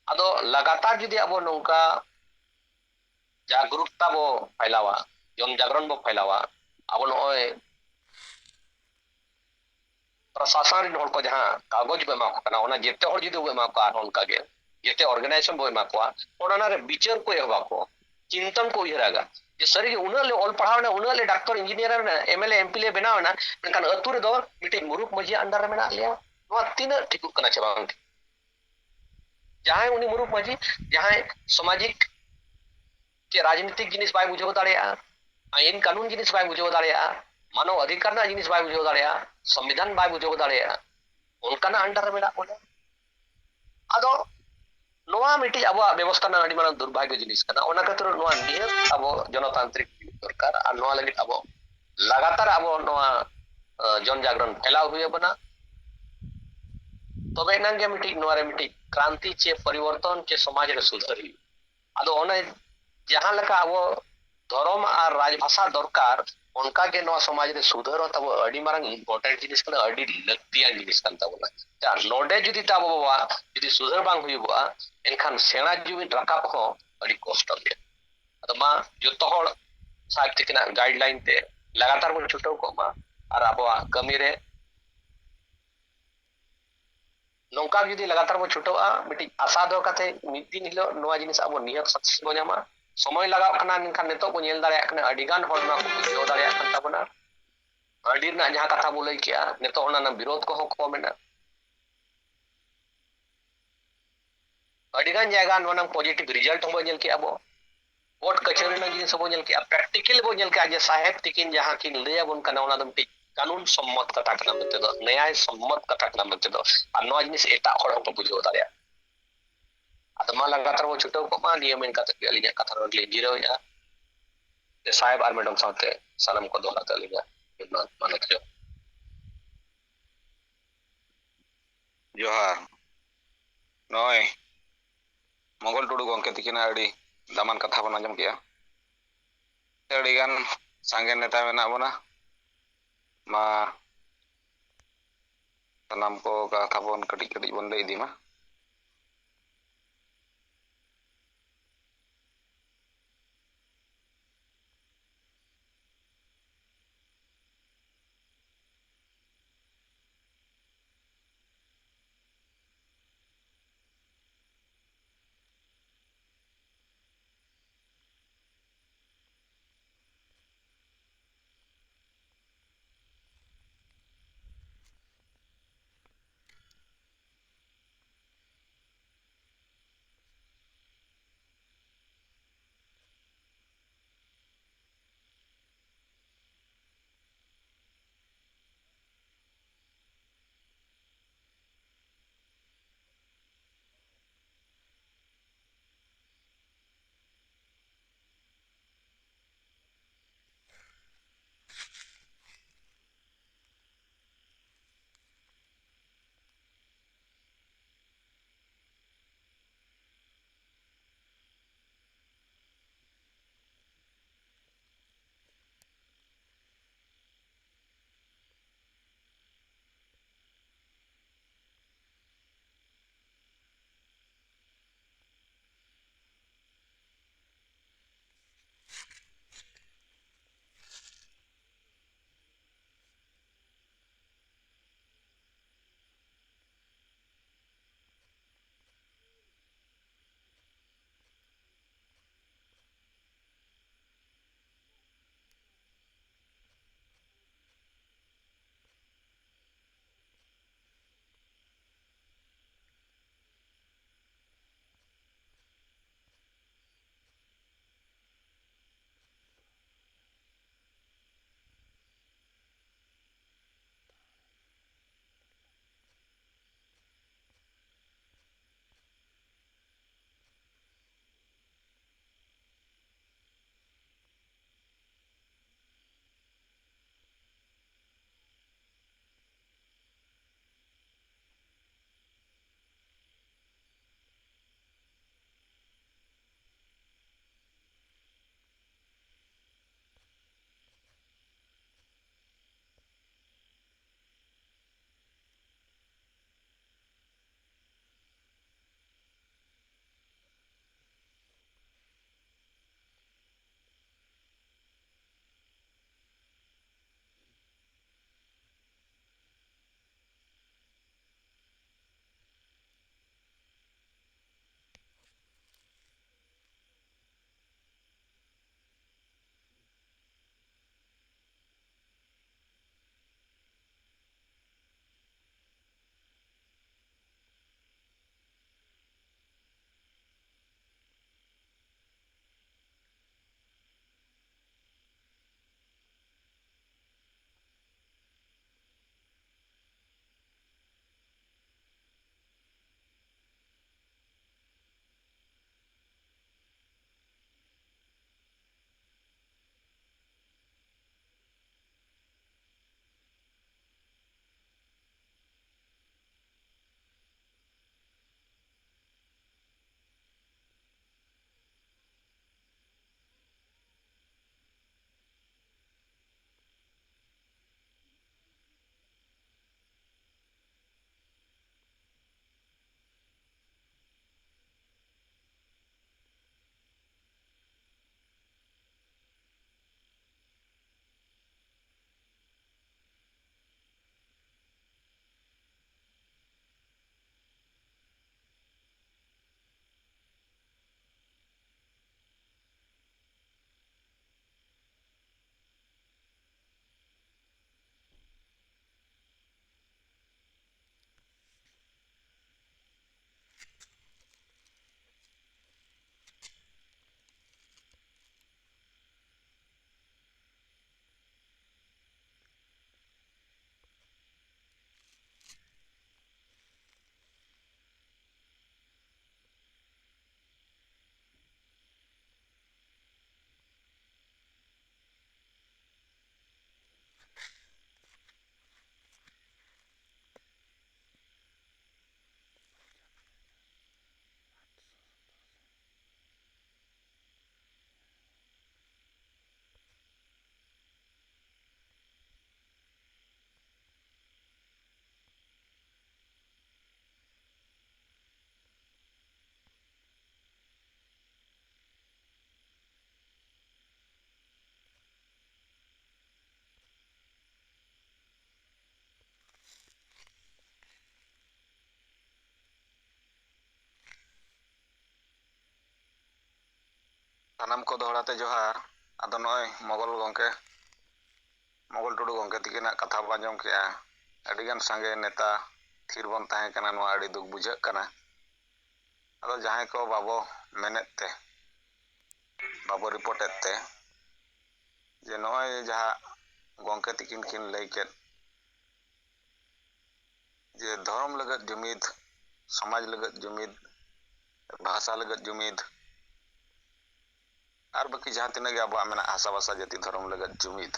ᱟᱫᱚ ᱞᱟᱜᱟतार ᱡᱩᱫᱤ ᱟᱵᱚ ᱱᱚᱝᱠᱟ जागरूकता बो फैलावा जन जागरण बो फैलावा अब नॉय प्रशासन ᱨᱮᱱ ᱦᱚᱲ ᱠᱚ ᱡᱟᱦᱟᱸ ᱠᱟᱜᱚᱡᱽ ᱵᱚ ᱮᱢᱟ ᱠᱚ ᱠᱟᱱᱟ ᱚᱱᱟ ᱡᱮᱛᱮ ᱦᱚᱲ ᱡᱩᱫᱤ ᱵᱚ ᱮᱢᱟ ᱠᱚᱣᱟ ᱟᱨᱦᱚᱸ ᱚᱱᱠᱟᱜᱮ ᱡᱮᱛᱮ ᱚᱨᱜᱟᱱᱟᱭᱡᱮᱥᱚᱱ ᱵᱚ ᱮᱢᱟ ᱠᱚᱣᱟ ᱚᱱᱟ ᱨᱮ ᱵᱤᱪᱟᱹᱨ ᱠᱚ ᱮᱦᱚᱵᱟ ᱠᱚ चिंतन को उयहरागा जे सरी उना ले ऑल पढ़ावना उना ले डॉक्टर इंजीनियर ना एमएलए एमपी ले बनावना मेनखान अतु रे दो मिटे मुरुक मजी अंडर रे मेना लिया नोआ तीन ठिकुक कना छे बांग जहां उनी मुरुक मजी जहां सामाजिक के राजनीतिक जिनिस बाय बुझो दाड़ेया आईन कानून जिनिस बाय बुझो दाड़ेया मानव अधिकार ना जिनिस बाय बुझो दाड़ेया संविधान बाय बुझो दाड़ेया उनकाना अंडर रे मेना कोना आदो नोआ मिटी अब व्यवस्था ना अडी माना दुर्भाग्य जिनिस कना ओना खातिर नोआ नियत अब जनतांत्रिक दरकार आ नोआ लगी अब लगातार अब नोआ जन जागरण फैलाव हुए बना तबे नंगे मिटी नोआ रे मिटी क्रांति चे परिवर्तन चे समाज रे सुधार ही आदो ओने जहां लका अब धर्म और राजभाषा दरकार उनका के नोआ समाज रे सुधार तब अडी मारंग इंपोर्टेंट जिनिस कना अडी लक्तिया जिनिस कन तबना ता नोडे जुदी तब बाबा जुदी सुधार बांग हुइबा एनखान सेना जुदी राकाब हो अडी कष्ट गे अदमा जतो हड़ साब तिकना गाइडलाइन ते लगातार बो छुटो को मा और अब कमी रे नौका जुदी लगातार बो छुटोआ मिटी आशा दो कते मिद दिन हिलो नोआ जिनिस अब नियत सक्सेस बो ᱧᱟᱢᱟ समय लगाव कना निखान नेतो को नेल दाड़े कना अडी गान हड़ ना को बुझो दाड़े कन ताबना अडी ना जहां कथा बो लई किया नेतो ओना ना विरोध को हो मेना अडी गान जायगा नोना पॉजिटिव रिजल्ट हो नेल के अब कोर्ट कचहरी ना जिनिस बो नेल के प्रैक्टिकल बो नेल के जे साहेब तिकिन जहां किन लया बन कना ओना दम कानून सम्मत कथा कना मते दो न्याय सम्मत कथा कना मते दो आ नो जिनिस एटा हड़ को बुझो दाड़े आदमा लगातार बो छुटो को मा नियम इन कथा के अलिया कथा रोड ले जीरो या साहेब आर मैडम साथे सलाम को दोला तलिया मानक जो जोहार नॉय मंगल टुडू गंके तिकिना अड़ी दामान कथा बन आंजम किया अड़ी गान सांगे नेता मेना बना मा सनाम को कथा बन कटी कटी बन लई दी मा ᱥᱟᱱᱟᱢ ᱠᱚ ᱫᱚᱦᱲᱟᱛᱮ ᱡᱚᱦᱟᱨ ᱟᱫᱚ ᱱᱚᱜᱼᱚᱭ ᱢᱚᱜᱚᱞ ᱴᱩᱰᱩ ᱜᱚᱝᱠᱮ ᱛᱤᱠᱤᱱᱟᱜ ᱠᱟᱛᱷᱟ ᱵᱚᱱ ᱟᱸᱡᱚᱢ ᱠᱮᱜᱼᱟ ᱟᱹᱰᱤᱜᱟᱱ ᱥᱟᱸᱜᱮ ᱱᱮᱛᱟ ᱛᱷᱤᱨ ᱵᱚᱱ ᱛᱟᱦᱮᱸ ᱠᱟᱱᱟ ᱱᱚᱣᱟ ᱟᱹᱰᱤ ᱫᱩᱠ ᱵᱩᱡᱷᱟᱹᱜ ᱠᱟᱱᱟ ᱟᱫᱚ ᱡᱟᱦᱟᱸᱭ ᱠᱚ ᱵᱟᱵᱚ ᱢᱮᱱᱮᱫ ᱛᱮ ᱵᱟᱵᱚ ᱨᱤᱯᱳর্ᱴᱮᱫ ᱛᱮ ᱡᱮ ᱱᱚᱜᱼᱚᱭ ᱡᱟᱦᱟᱸ ᱜᱚᱝᱠᱮ ᱛᱤᱠᱤᱱ ᱠᱤᱱ ᱞᱟᱹᱭ ᱠᱮᱫ ᱡᱮ ᱫᱷᱚᱨᱚᱢ ᱞᱟᱹᱜᱤᱫ ᱡᱩᱢᱤᱫ ᱥᱚᱢᱟᱡᱽ ᱞᱟᱹᱜᱤᱫ ᱡᱩᱢᱤᱫ ᱵᱷᱟষᱟ ᱞᱟᱹᱜᱤᱫ ᱡᱩᱢᱤᱫ ᱟᱨ ᱵᱟᱹᱠᱤ ᱡᱟᱦᱟᱸ ᱛᱤᱱᱟᱹᱜ ᱜᱮ ᱟᱵᱚᱣᱟᱜ ᱢᱮᱱᱟᱜ ᱦᱟᱥᱟ ᱵᱷᱟᱥᱟ ᱡᱟᱹᱛᱤ ᱫᱷᱚᱨᱚᱢ ᱞᱟᱹᱜᱤᱫ ᱡᱩᱢᱤᱫ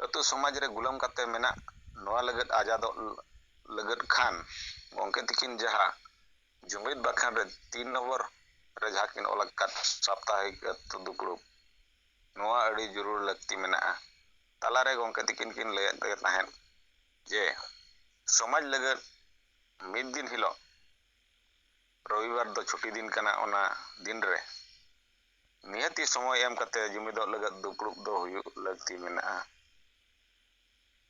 ᱟᱹᱛᱩ ᱥᱚᱢᱟᱡᱽ ᱨᱮ ᱜᱩᱞᱟᱹᱢ ᱠᱟᱛᱮ ᱢᱮᱱᱟᱜ ᱱᱚᱣᱟ ᱞᱟᱹᱜᱤᱫ ᱟᱡᱟᱫᱚᱜ ᱞᱟᱹᱜᱤᱫ ᱠᱷᱟᱱ ᱜᱚᱝᱠᱮ ᱛᱤᱠᱤᱱ ᱡᱟᱦᱟᱸ ᱡᱩᱢᱤᱫ ᱵᱟᱠᱷᱟᱱ ᱨᱮ 3 ᱱᱚᱢᱵᱚᱨ ᱨᱮ ᱡᱟᱦᱟᱸ ᱠᱤᱱ ᱚᱞ ᱟᱠᱟᱫ ᱥᱟᱯᱛᱟᱦᱤᱠ ᱟᱹᱛᱩ ᱫᱩᱯᱲᱩᱵ ᱱᱚᱣᱟ ᱟᱹᱰᱤ ᱡᱩᱨᱩᱲ ᱞᱟᱹᱠᱛᱤ ᱢᱮᱱᱟᱜᱼᱟ ᱛᱟᱞᱟᱨᱮ ᱜᱚᱝᱠᱮ ᱛᱤᱠᱤᱱ ᱠᱤᱱ ᱞᱟᱹᱭᱮᱫ ᱛᱟᱦᱮᱸᱫ ᱡᱮ ᱥᱚᱢᱟᱡᱽ ᱞᱟᱹᱜᱤᱫ ᱢᱤᱫ ᱫᱤᱱ ᱦᱤᱞᱳᱜ रविवार दो छुट्टी दिन कना ओना दिन रे नियति समय एम कते जुमिदोग लगत दुपुड़ुब दो हुयुग लगती मेना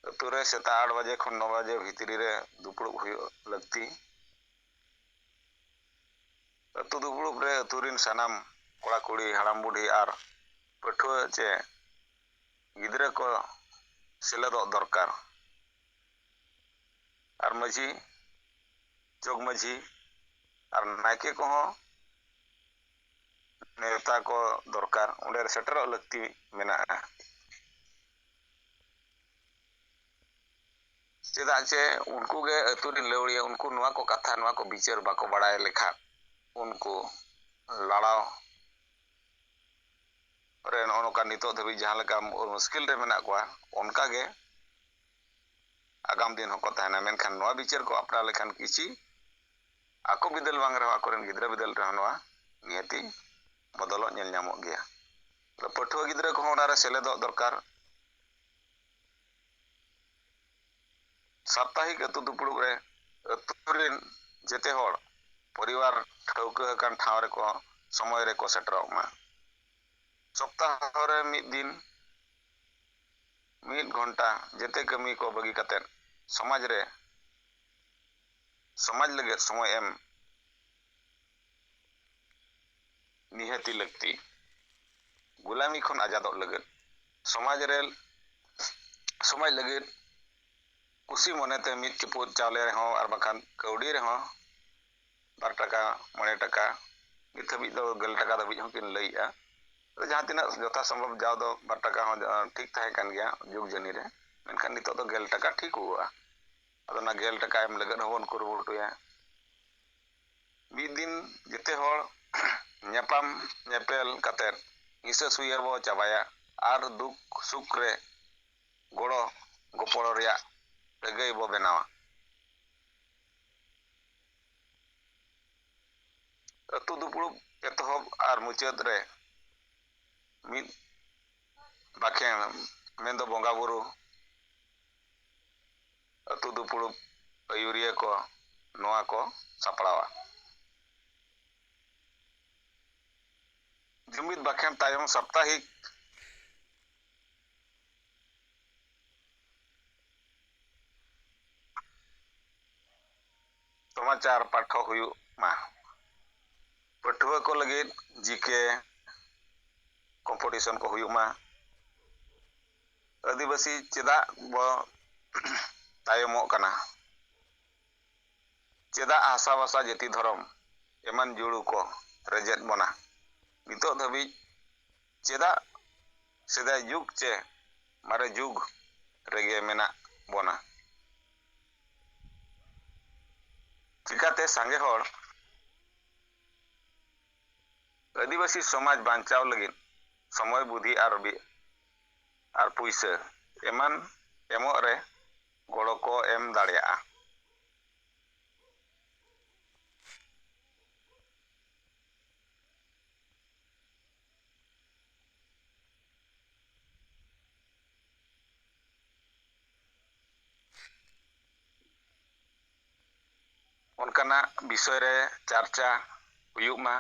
अतु रे सेता 8 बजे खन 9 बजे भितरी रे दुपुड़ुब हुयुग लगती अतु दुपुड़ुब रे अतु रिन सनाम कोड़ा कुड़ी हाड़ाम बुढ़ी आर पठुआ चे गिदरे को सेलेदोग दरकार आर माझी जोग माझी और नायके को नेता को दरकार उन्हें सेटर लगती मेना चेदा चे उनको गे अतुरिन लौड़िया उनको नुआ को कथा नुआ को विचार बाको बड़ाय लेखा उनको लड़ाव रे नोका नितो धबी जहां लका मुश्किल रे मेना कोआ उनका गे आगाम दिन होको तहना मेनखान नुआ विचार को अपना लेखान किसी आको बिदल बांग रहा आकोरेन गिद्रा बिदल रहा नुआ नियति बदलो नेल ᱧᱟᱢᱚᱜ गया तो पठुआ गिद्रा को ओनारे सेलेदो दरकार साप्ताहिक अतु दुपुड़ुब रे अतुरिन जेते होड़ परिवार ठौका अकान ठाव रे को समय रे को सेटरोग मा सप्ताह रे मिद दिन मिद घंटा जेते कमी को बगी कते समाज रे समाज लगे समय एम निहति लगती गुलामी खन आजादोग लगत समाज रे समाज लगे कुसी मनेते मिद चुपुद चावले रहो और बखान कौड़ी रहो 2 टाका 9 टाका नित हबी दो 10 टाका दबी हो किन लईआ तो जहां तिना यथा संभव जाव दो 2 टाका हो ठीक थाहे कान गया जुग जनी रे मेनखान नितो दो 10 टाका ठीक हुआ अदो ना 10 टाका एम लगन होन को रुटुया मिद दिन जेते होड़ ᱧᱟᱯᱟᱢ ᱧᱮᱯᱮᱞ ᱠᱟᱛᱮ ᱦᱤᱥᱟᱹ ᱥᱩᱭᱟᱹ ᱵᱚ ᱪᱟᱵᱟᱭᱟ ᱟᱨ ᱫᱩᱠ ᱥᱩᱠ ᱨᱮ ᱜᱚᱲᱚ ᱜᱚᱯᱚᱲᱚ ᱨᱮᱭᱟᱜ ᱥᱟᱹᱜᱟᱹᱭ ᱵᱚ ᱵᱮᱱᱟᱣᱟ ᱟᱹᱛᱩ ᱫᱩᱯᱲᱩᱵ ᱮᱛᱚᱦᱚᱵ ᱟᱨ ᱢᱩᱪᱟᱹᱫ ᱨᱮ ᱢᱤᱫ ᱵᱟᱠᱷᱮᱬ ᱢᱮᱱᱫᱚ ᱵᱚᱸᱜᱟ ᱵᱩᱨᱩ ᱟᱹᱛᱩ ᱫᱩᱯᱲᱩᱵ ᱟᱹᱭᱩᱨᱤᱭᱟᱹ ᱠᱚ ᱱᱚᱣᱟ ᱠᱚ ᱥᱟᱯᱲᱟᱣᱟ जुमिद बाखेन तायम साप्ताहिक समाचार पाठक हुयु मा पठुआ को लगे जीके कंपटीशन को हुयु मा आदिवासी चेदा ब तायमो कना चेदा आशा भाषा जाति धर्म एमान जुड़ू को रेजेट बना नितो धबी चेदा सेदा जुग चे मारे जुग रेगे मेना बना चिकाते सांगे होड़ आदिवासी समाज बांचाव लगिन समय बुद्धि आर पुइसा एमान एमो रे गड़ो को एम दाड़िया उनकाना विषय रे चर्चा हुयुग मा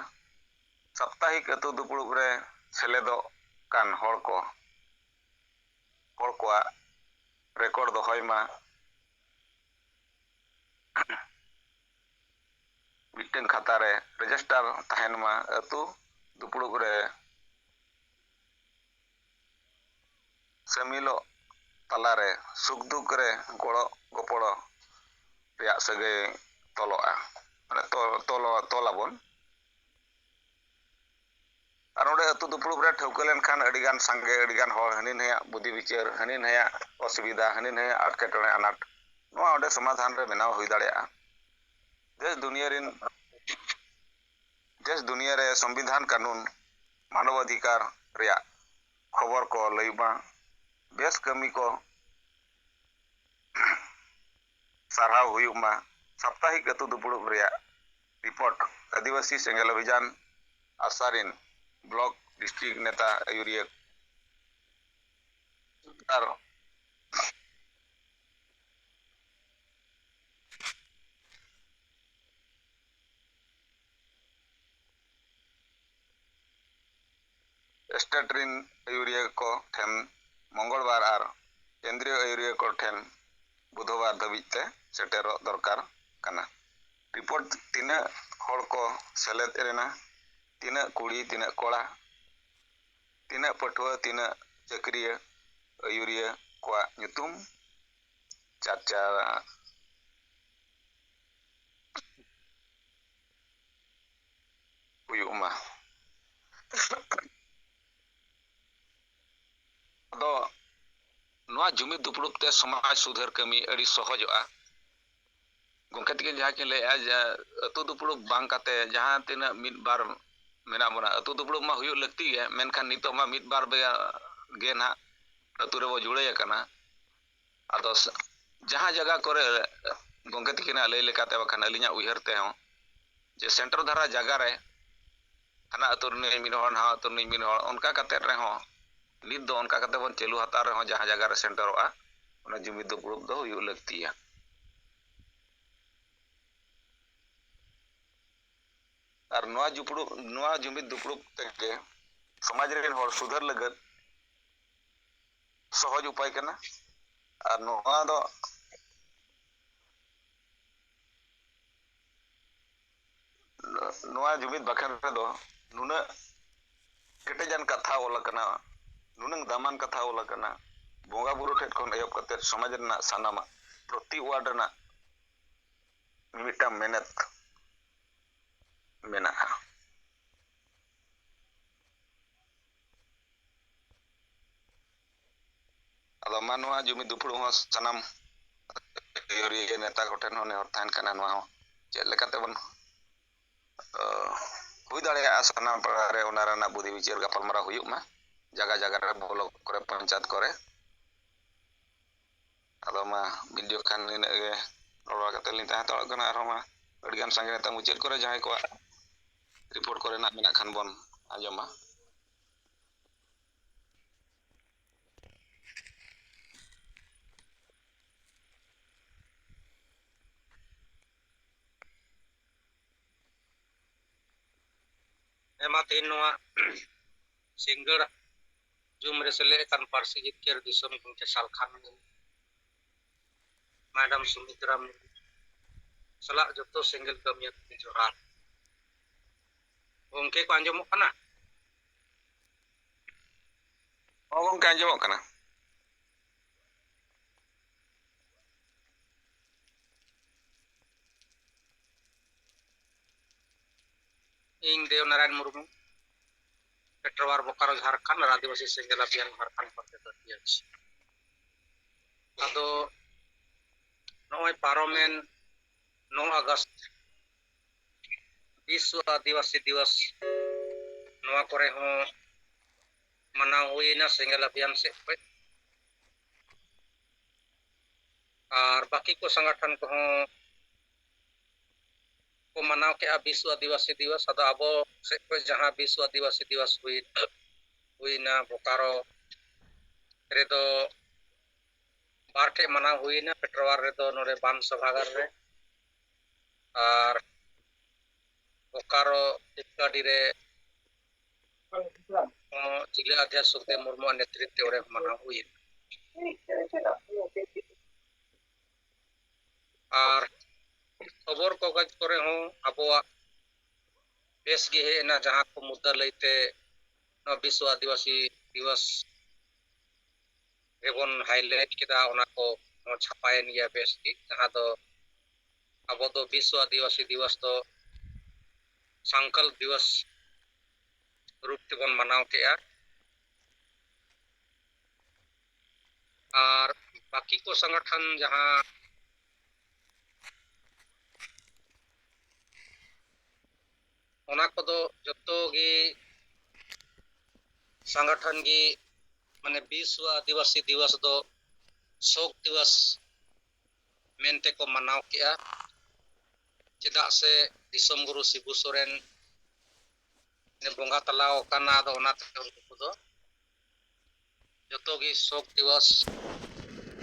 साप्ताहिक अतु दुपुड़ुब रे सेलेदो कान होड़ को रेकॉर्ड दोहय मा मिटन खाता रे रजिस्टर तहन मा अतु दुपुड़ुब रे सेमिलो तलारे सुख दुख रे गड़ो गपड़ो रिया सगै तलोआ माने तोलाबोन और ओंडे अतु दुपुड़ुब रे ठौका लेनखान अडिगान संगे अडिगान हर हनी नया बुद्धि विचार हनी नया असुविधा हनी नया आटकेटोड़े अनाट नोआ ओंडे समाधान रे बनाव हुई दाड़ेया देश दुनिया रे संविधान कानून मानव अधिकार रिया खबर को लईमा बेस कमी को साराव हुयुमा साप्ताहिक अतु दुपुड़ुब रिया रिपोर्ट आदिवासी सेंगेल अभियान आसारिन ब्लॉक डिस्ट्रिक्ट नेता आयुरिया और स्टेट रिन आयुरिया को ठेन मंगलवार और केंद्रीय आयुरिया को ठेन बुधवार दबिते सेटेरो दरकार कना रिपोर्ट तीना हड़ को सेलेद एरेना तीना कुड़ी तीना कोड़ा तीना पटुआ तीना चक्रिया आयुरिया को ᱧᱩᱛᱩᱢ चर्चा हुयुमा दो नोआ जुमिद दुपुड़ुब ते समाज सुधार कमी अड़ी सहजोआ गोंके तके जहां के ले अतु दुपुड़ुब बांग काते जहां तीना मिद बार मेना बना अतु दुपुड़ुब मा हुयु लगती है मेनखान नितो मा मिद बार गे ना अतु रे बो जुड़े कना आदो जहां जगह करे गोंके तकिना लay लेकाते बखान अलिया उयहर ते हो जे सेंटर धारा जगह रे हना अतु रे मिन हर हा अतु रे मिन हर उनका काते रे हो नित दो उनका काते बन चलू हता रे हो जहां जगह रे सेंटरोआ उना जुमिद दुपुड़ुब दो हुयु लगती है और नोआ जुमिद दुपुड़ुब तके समाज रे हर सुधार लगत सहज उपाय कना और नोआ दो नोआ जुमिद बखान रे दो नुना केटेजान कथा ओला कना नुनंग दामान कथा ओला कना बोंगा बुरु ठेट खन एहब कते समाज रना सानामा प्रति वार्ड रना मिटा मेहनत मेना अदो मानवा जुमिद दुपुड़ुब हो सनाम यूरिया नेता कोठेन होने और थान कना नोआ चेक लेकाते बन हुई दाड़ेया सनाम पड़ा रे ओना रना बुद्धि विचार गपालमारा हुयुग मा जगह जगह रे ब्लॉक करे पंचायत करे अदो मा वीडियो खान इन गे रोड़ा कते लिन ता तोड़ कना आरो मा अडिगान संगे नेता मुचेद करे जहां को रिपोर्ट करे ना मेना खान बन आजमा एमा तीन नोआ सिंगड़ जुम रे सेले कान पारसी जितकेर दिसम कुंचे सालखान मैडम सुमित्रा सला जतो सिंगल कमिया जोहार उनके को अंजमो कना गोंके आंजमो कना इन देवनारायण मुर्मू पेट्रोवार बोकारो झारखंड आदिवासी सेंगेल अभियान झारखंड पते दतियाच अदो नोय पारोमेन 9 अगस्त विश्व आदिवासी दिवस नोआ करे हो मना हुईना सेंगेल अभियान से और बाकी को संगठन को मनाव के विश्व आदिवासी दिवस अदो अबो से जहां विश्व आदिवासी दिवस हुईना बोकारो रे दो बारटे मनाव हुईना पेट्रोवार रे दो नोरे बान सभागार रे और बोकारो इत्यादि रे जिला अध्यक्ष सुखदेव मुर्मू नेतृत्व रे मनाव हुई और खबर कागज करे हो अबोआ बेस गे हेना जहां को मुद्दा लैते विश्व आदिवासी दिवस रेबन हाईलाइट केदा ओना को छापायन गया बेस की जहां दो अब दो विश्व आदिवासी दिवस तो संकल्प दिवस रूप तेबन मनाव केया और बाकी को संगठन जहां ओना को दो जतो गी संगठन गी माने विश्व आदिवासी दिवस दो शोक दिवस मेनते को मनाव केया चेदा से दिसम गुरु शिबू सोरेन ने बोंगा तलाव काना दो ओना ते उनको दो जतो गी शोक दिवस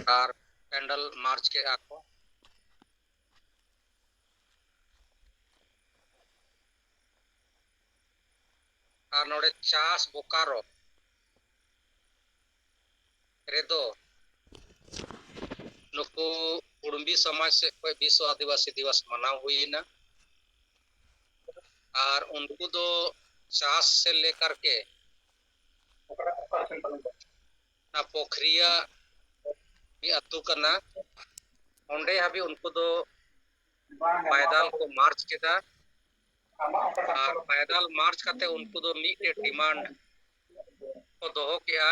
और कैंडल मार्च के आको और नोडे चास बोकारो रेदो नुकु कुड़ुंबी समाज से कोई विश्व आदिवासी दिवस मनाव हुईना और उनको दो चास से लेकर के ना पोखरिया मी अतु करना ओंडे हाबी उनको दो पैदल को मार्च केदा और पैदल मार्च करते उनको दो मीटे डिमांड को दोहो किया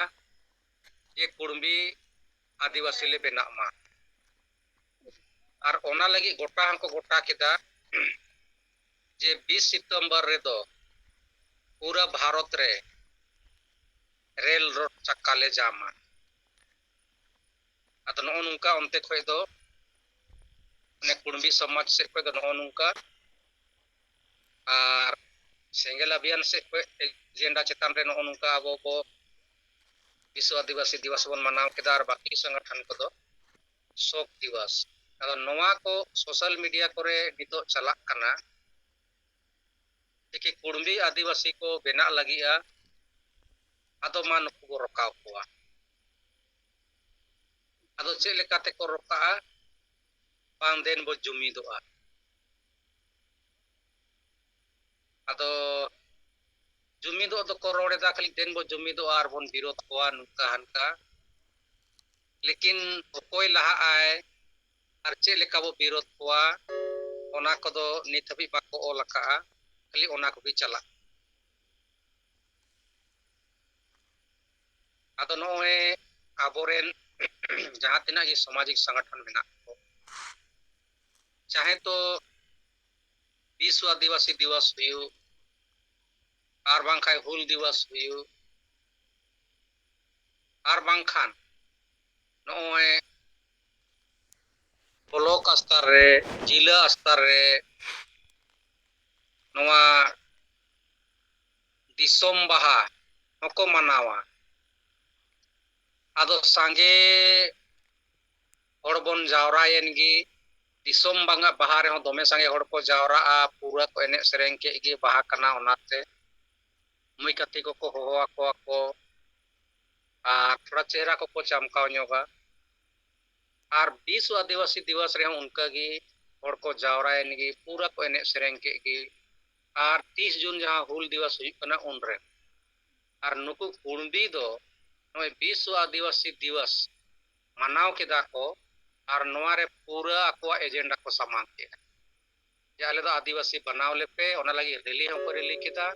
ये कुड़ुंबी आदिवासी ले बेना मा और ओना लगी गोटा हमको गोटा केदा जे 20 सितंबर रे दो पूरा भारत रे रेल रोड चक्का ले जामा अतो नो नुका उनते खोय दो ने कुड़ुंबी समाज से खोय दो नो नुका और सेंगेल अभियान से खोय एजेंडा चेतान रे नो नुका अब को विश्व आदिवासी दिवस बन मनाव केदा और बाकी संगठन को दो शोक दिवस अदो नोवा को सोशल मीडिया करे नितो चलाक कना कि कुड़ुंबी आदिवासी को बेना लगिया अदो मा नुकु को रोकाव कोआ अदो चे लेकाते को रोका बांग देन बो जुमिदोआ अदो जुमिदो दो को रोड़े दा खाली देन बो जुमिदो और बोन विरोध कोआ नुका हनका लेकिन कोई लहा आए और चे लेका बो विरोध कोआ ओना को दो नित हबी बाको ओलका खाली ओना को भी चला अदो नोए आबोरेन जहां तिना ये सामाजिक संगठन मेना को चाहे तो विश्व आदिवासी दिवस हुयु और बांखाय हुल दिवस हुयु और बांखान नोए ब्लॉक स्तर रे जिला स्तर रे नोआ दिसोम बाहा नको मनावा अदो सांगे हड़बन जावरायन गी दिसोम बांगा बाहा रे दोमे सांगे हड़ को जावराआ पूरा को एने सेरेंग के गी बाहा कना ओनाते मुई कति को होआ को आ थोड़ा चेहरा को चमकाव ñoगा और विश्व आदिवासी दिवस रे उनका गी हड़ को जावरायन गी पूरा को एने सेरेंग के गी और 30 जून जहां हुल दिवस हुई कना उन रे और नुकु कुड़ुंबी दो नोय विश्व आदिवासी दिवस मनाव केदा को और नोआ रे पूरा को एजेंडा को सामान के जाले दो आदिवासी बनाव लेपे ओना लगी रैली हम को रैली केदा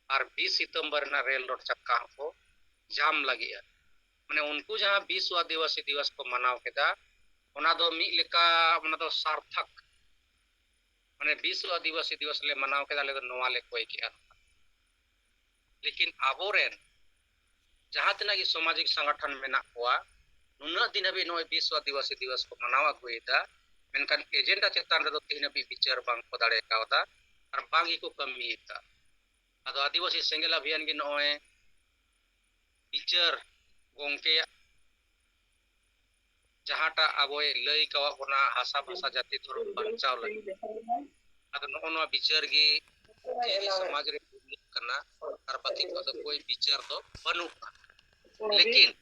और 20 सितंबर ना रेल रोड चक्का को जाम लगी माने उनको जहां विश्व आदिवासी दिवस को मनाव केदा ओना दो मी लेका ओना दो सार्थक माने विश्व आदिवासी दिवस ले मनाव केदा ले दो नोआ ले कोई किया लेकिन आबोरेन जहां तना की सामाजिक संगठन मेना कोआ नुना दिन अभी नो विश्व आदिवासी दिवस को मनाव अगुएदा मेनकान एजेंडा चेतान रे दो तीन अभी विचार बांग को दाड़े कावदा और बांगी को कमीता अदो आदिवासी सेंगेल अभियान की नोए विचार गोंके जहाटा अबोय लई कवा बना हासा भाषा जाति धर्म बंचाव लगी अदो नो विचार की समाज रे करना और बाकी को तो कोई विचार तो बनुका लेकिन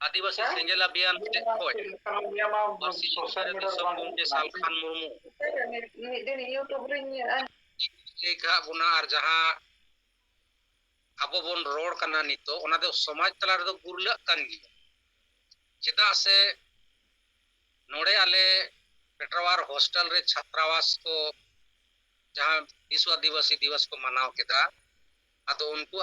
आदिवासी सेंगेल अभियान ᱥᱮᱫ ᱠᱷᱚᱱ ᱯᱟᱹᱨᱥᱤ ᱞᱮᱠᱪᱟᱨ ᱫᱤᱥᱚᱢ ᱜᱚᱢᱠᱮ ᱥᱟᱞᱠᱷᱟᱱ ᱢᱩᱨᱢᱩ ᱞᱟᱹᱭ ᱠᱟᱜ ᱵᱚᱱᱟ ᱟᱨ ᱡᱟᱦᱟᱸ ᱟᱵᱚ ᱵᱚᱱ ᱨᱚᱲ ᱠᱟᱱᱟ ᱱᱤᱛᱚᱜ ᱚᱱᱟ ᱫᱚ ᱥᱚᱢᱟᱡᱽ ᱛᱟᱞᱟ ᱨᱮᱫᱚ ᱜᱩᱨᱞᱟᱹᱜ ᱠᱟᱱ ᱜᱮᱭᱟ ᱪᱮᱫᱟᱜ ᱥᱮ ᱱᱚᱰᱮ ᱟᱞᱮ ᱯᱮᱴᱨᱟᱣᱟᱨ ᱦᱳᱥᱴᱮᱞ ᱨᱮ ᱪᱷᱟᱛᱨᱟᱵᱟᱥ ᱠᱚ ᱡᱟᱦᱟᱸ ᱵᱤᱥᱥᱚ ᱟᱹᱫᱤᱵᱟᱹᱥᱤ ᱫᱤᱵᱚᱥ ᱠᱚ ᱢᱟᱱᱟᱣ ᱠᱮᱫᱟ ᱟᱫᱚ ᱩᱱᱠᱩ